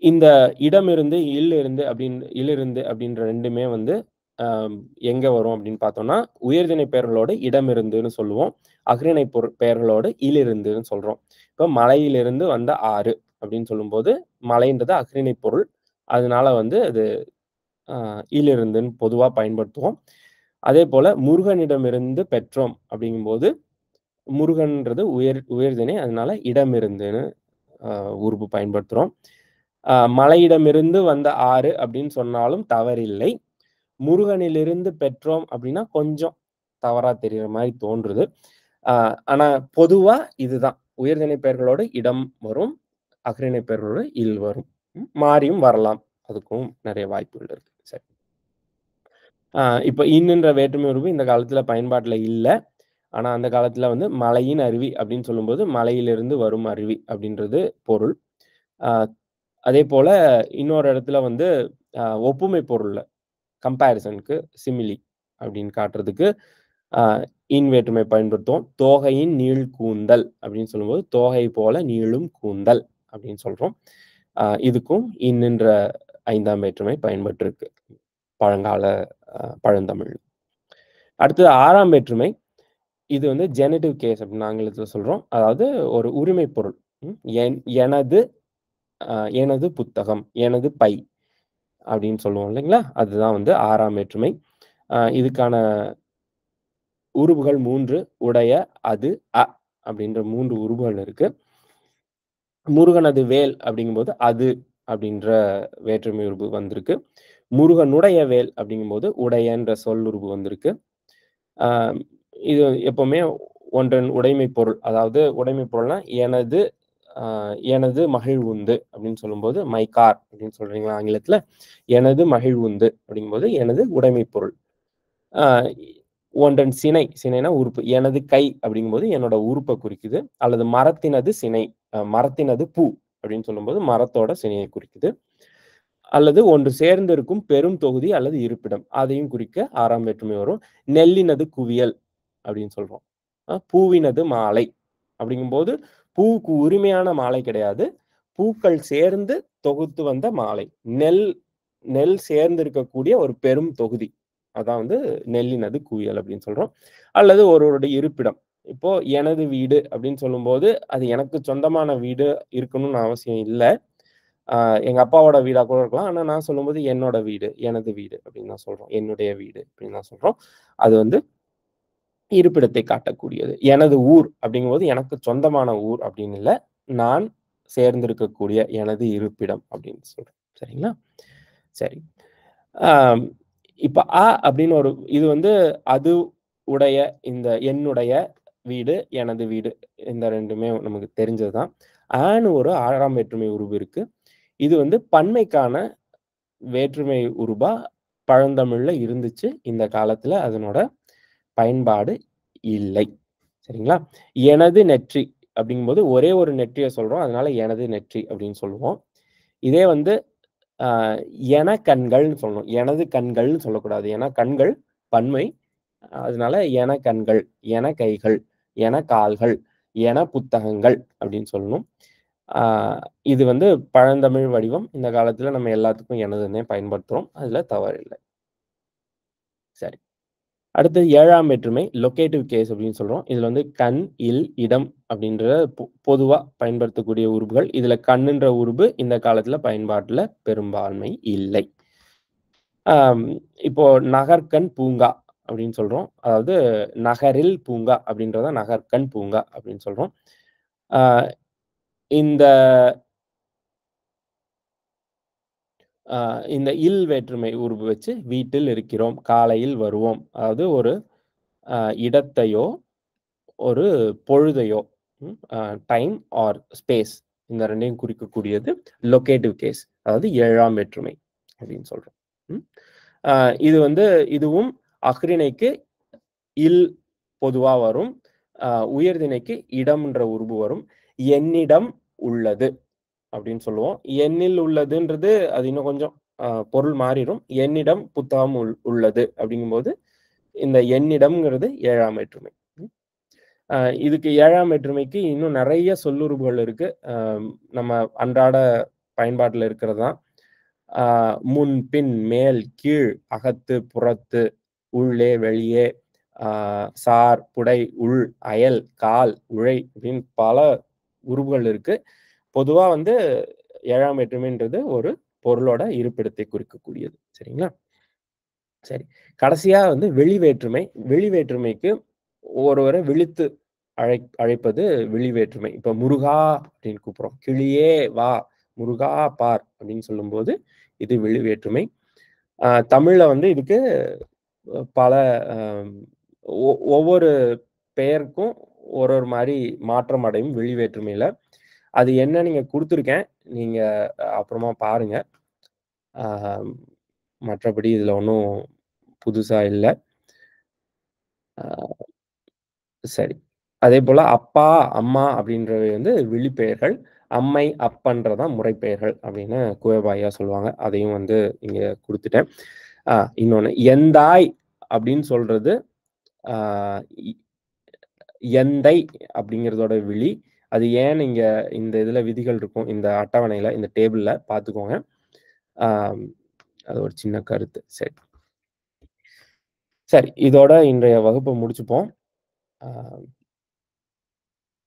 இந்த இடமிருந்து, இலிருந்து அப்படின்ற 2மே வந்து எங்க வரும் அப்படின்னு பார்த்தோம்னா, உயர்திணை பெயர்களோடு இடமிருந்துன்னு சொல்லுவோம். அஃறிணை பெயர்களோடு இலிருந்துன்னு சொல்றோம். இப்ப மலையிலிருந்து வந்த ஆறு அப்படின்னு சொல்லும்போது, மலைன்றது அஃறிணை பொருள். அதனால வந்து அது இலிருந்துன்னு பொதுவா பயன்படுத்துவோம். அதேபோல முருகனிடமிருந்து பெற்றோம் அப்படிங்கும்போது, முருகன்றது உயர்திணை. அதனால இடமிருந்துன்னு உருபு பயன்படுத்துறோம். மலையிடமிருந்து வந்த ஆறு அப்படின்னு சொன்னாலும் தவறில்லை. முருகனிலிருந்து பெற்றோம் அப்படின்னா கொஞ்சம் தவறா தெரியிற மாரி தோன்றுது. ஆனா பொதுவா இதுதான். உயர்திணை பெயர்களோட இடம் வரும். அஃறிணை பெயர்களோட இல் வரும். மாறியும் வரலாம். அதுக்கும் நெறைய வாய்ப்புகள் இருக்கு. சரி. இப்ப இன்னுன்ற வேற்றுமை உருவு இந்த காலத்துல பயன்பாட்டுல இல்ல. ஆனா அந்த காலத்துல வந்து மலையின் அருவி அப்படின்னு சொல்லும்போது, மலையிலிருந்து வரும் அருவி அப்படின்றது பொருள். அ அதேபோல இன்னொரு இடத்துல வந்து ஒப்புமை பொருள்ல கம்பேரிசன்க்கு சிமிலி அப்படின்னு காட்டுறதுக்கு அ இன் வேற்றுமை பயன்படுத்துவோம். தோகையின் நீள் கூந்தல் அப்படின்னு சொல்லும்போது, தோகை போல நீளும் கூந்தல் அப்படின்னு சொல்றோம். இதுக்கும் இன்னுன்ற 5ஆம் வேற்றுமை பயன்பட்டிருக்கு. பழங்கால பழந்தமிழ். அடுத்தது 6ஆம் வேற்றுமை. இது வந்து ஜெனடிவ் கேஸ் அப்படின்னு ஆங்கிலத்துல சொல்றோம். அதாவது ஒரு உரிமை பொருள். ம். எனது எனது புத்தகம், எனது பை அப்படின்னு சொல்லுவோம் இல்லைங்களா? அதுதான் வந்து 6ஆம் வேற்றுமை. இதுக்கான உருபுகள் 3 உடைய, அது, அப்படின்ற 3 உருபுகள் இருக்கு. முருகனது வேல் அப்படிங்கும்போது, அது அப்படின்ற வேற்றுமை உருபு வந்திருக்கு. முருகனுடைய வேல் அப்படிங்கும்போது, உடையன்ற சொல்லுருபு வந்திருக்கு. ஆ இது எப்பவுமே ஒன்றன் உடைமை பொருள். அதாவது உடைமை பொருள்னா, எனது எனது மகிழ்வுந்து அப்படின்னு சொல்லும்போது, மை கார் அப்படின்னு சொல்றீங்களா ஆங்கிலத்துல? எனது மகிழ்வுந்து அப்படிங்கும்போது, எனது உடைமை பொருள். ஆ ஒன்றன் சினை, சினைனா உறுப்பு. எனது கை அப்படிங்கும்போது என்னோட உறுப்ப குறிக்குது. அல்லது மரத்தினது சினை, மரத்தினது பூ அப்படின்னு சொல்லும்போது மரத்தோட சினையை குறிக்குது. அல்லது ஒன்று சேர்ந்து இருக்கும் பெரும் தொகுதி அல்லது இருப்பிடம். அதையும் குறிக்க 6ஆம் வேற்றுமை வரும். நெல்லினது குவியல் அப்படின்னு சொல்றோம். பூவினது மாலை அப்படிங்கும்போது, பூவுக்கு உரிமையான மாலை கிடையாது. பூக்கள் சேர்ந்து தொகுத்து வந்த மாலை. நெல் நெல் சேர்ந்து இருக்கக்கூடிய ஒரு பெரும் தொகுதி. அதான் வந்து நெல்லினது குவியல் அப்படின்னு சொல்றோம். அல்லது ஒருவருடைய இருப்பிடம். இப்போ எனது வீடு அப்படின்னு சொல்லும்போது, அது எனக்கு சொந்தமான வீடு இருக்கணும்னு அவசியம் இல்ல. ஆ எங்க அப்பாவோட வீடா கூட இருக்கலாம். ஆனா நான் சொல்லும்போது என்னோட வீடு, எனது வீடு அப்படின்னு தான் சொல்றோம். என்னுடைய வீடு அப்படின்னு தான் சொல்றோம். அது வந்து இருப்பிடத்தை காட்டக்கூடியது. எனது ஊர் அப்படிங்கும்போது எனக்கு சொந்தமான ஊர் அப்படின்னு இல்ல. நான் சேர்ந்திருக்கக்கூடிய எனது இருப்பிடம் அப்படின்னு சொல்றோம். சரிங்களா? சரி. ஆம் இப்ப அப்படின்னு ஒரு இது வந்து அது உடைய இந்த என்னுடைய வீடு, எனது வீடு இந்த 2மே நமக்கு தெரிஞ்சது தான். ஆன்னு ஒரு 6ஆம் வேற்றுமை உருவு இருக்கு. இது வந்து பன்மைக்கான வேற்றுமை உருபா பழந்தமிழ்ல இருந்துச்சு. இந்த காலத்துல அதனோட பயன்பாடு இல்லை. சரிங்களா? எனது நெற்றி அப்படிங்கும்போது ஒரே ஒரு நெற்றிய சொல்றோம். அதனால எனது நெற்றி அப்படின்னு சொல்லுவோம். இதே வந்து அ என கண்கள்னு சொல்லணும். எனது கண்கள்னு சொல்லக்கூடாது. ஏன்னா கண்கள் பன்மை. அதனால என கண்கள், என கைகள், என கால்கள், என புத்தகங்கள் அப்படின்னு சொல்லணும். ஆ இது வந்து பழந்தமிழ் வடிவம். இந்த காலத்துல நம்ம எல்லாத்துக்கும் எனதுன்னே பயன்படுத்துறோம். அதுல தவறு இல்ல. சரி. அடுத்து 7ஆம் வேற்றுமை லொகேட்டிவ் கேஸ் அப்படின்னு சொல்றோம். இதுல வந்து கண், இல், இடம் அப்படின்ற பொதுவா பயன்படுத்தக்கூடிய உருபுகள். இதுல கண்ணுன்ற உருபு இந்த காலத்துல பயன்பாட்டுல பெரும்பான்மை இல்லை. ஆம் இப்போ நகர்க்கண் பூங்கா அப்படின்னு சொல்றோம். அதாவது நகரில் பூங்கா அப்படின்றத நகர்க்கண் பூங்கா அப்படின்னு சொல்றோம். ஆ இந்த அ இந்த இல் வேற்றுமை உருபு வச்சு வீட்டில் இருக்கிறோம், காலையில் வருவோம். அதாவது ஒரு அ இடத்தையோ, ஒரு பொழுதையோ ம் அ டைம் ஆர் ஸ்பேஸ் இந்த 2யும் குறிக்கக்கூடியது லொகேட்டிவ் கேஸ். அதாவது 7ஆம் வேற்றுமை அப்படின்னு சொல்றோம். ம். அ இது வந்து இதுவும் அஃறிணைக்கு இல் பொதுவா வரும். அ உயர்திணைக்கு இடம்ன்ற உருபு வரும். என்னிடம் உள்ளது அப்படின்னு சொல்லுவோம். எண்ணில் உள்ளதுன்றது அது இன்னும் கொஞ்சம் பொருள் மாறிரும். என்னிடம் புத்தகம் உள்ளது அப்படிங்கும்போது, இந்த என்னிடம்ங்கிறது 7ஆம் வேற்றுமை. ம். அ இதுக்கு 7ஆம் வேற்றுமைக்கு இன்னும் நெறைய சொல்லுருபுகள் இருக்கு. நம்ம அன்றாட பயன்பாட்டுல இருக்கிறது தான். முன், பின், மேல், கீழ், அகத்து, புறத்து, உள்ளே, வெளியே, சார், புடை, உள், அயல், கால், உழை அப்படின்னு பல உருவுகள் இருக்கு. பொதுவா வந்து 7ஆம் வேற்றுமைன்றது ஒரு பொருளோட இருப்பிடத்தை குறிக்கக்கூடியது. சரிங்களா? சரி. கடைசியா வந்து வெளி வேற்றுமை. வெளி வேற்றுமைக்கு ஒருவர விளித்து அழைப்பது வெளி வேற்றுமை. இப்ப முருகா அப்படின்னு கூப்பிடுறோம். கிளியே வா, முருகா பார் அப்படின்னு சொல்லும்போது, இது வெளி வேற்றுமை. தமிழ்ல வந்து இதுக்கு பல அ ஒவ்வொரு பெயருக்கும் ஒரு மாரி மாற்றம் அடையும் வெளி வேற்றுமையில. அது என்னன்னு நீங்க குடுத்துருக்கேன். நீங்க அப்புறமா பாருங்க. ஆ மற்றபடி இதுல ஒண்ணும் புதுசா இல்ல. அ சரி. அதேபோல அப்பா, அம்மா அப்படின்றவை வந்து விழிப்பெயர்கள். அம்மை, அப்பன்றதான் முறைப்பெயர்கள் அப்படின்னு குயவா ஐயா சொல்லுவாங்க. அதையும் வந்து இங்க குடுத்துட்டேன். ஆ இன்னொன்னு எந்தாய் அப்படின்னு சொல்றது, ஆ இ எந்தை அப்படிங்கிறதோட விழி. அது ஏன்னு இங்க இந்த இதுல விதிகள் இருக்கும். இந்த அட்டவணையில, இந்த டேபிள்ல பார்த்துக்கோங்க. ஆ அது ஒரு சின்ன கருத்து. சரி. சரி. இதோட இன்றைய வகுப்ப முடிச்சுப்போம். ஆ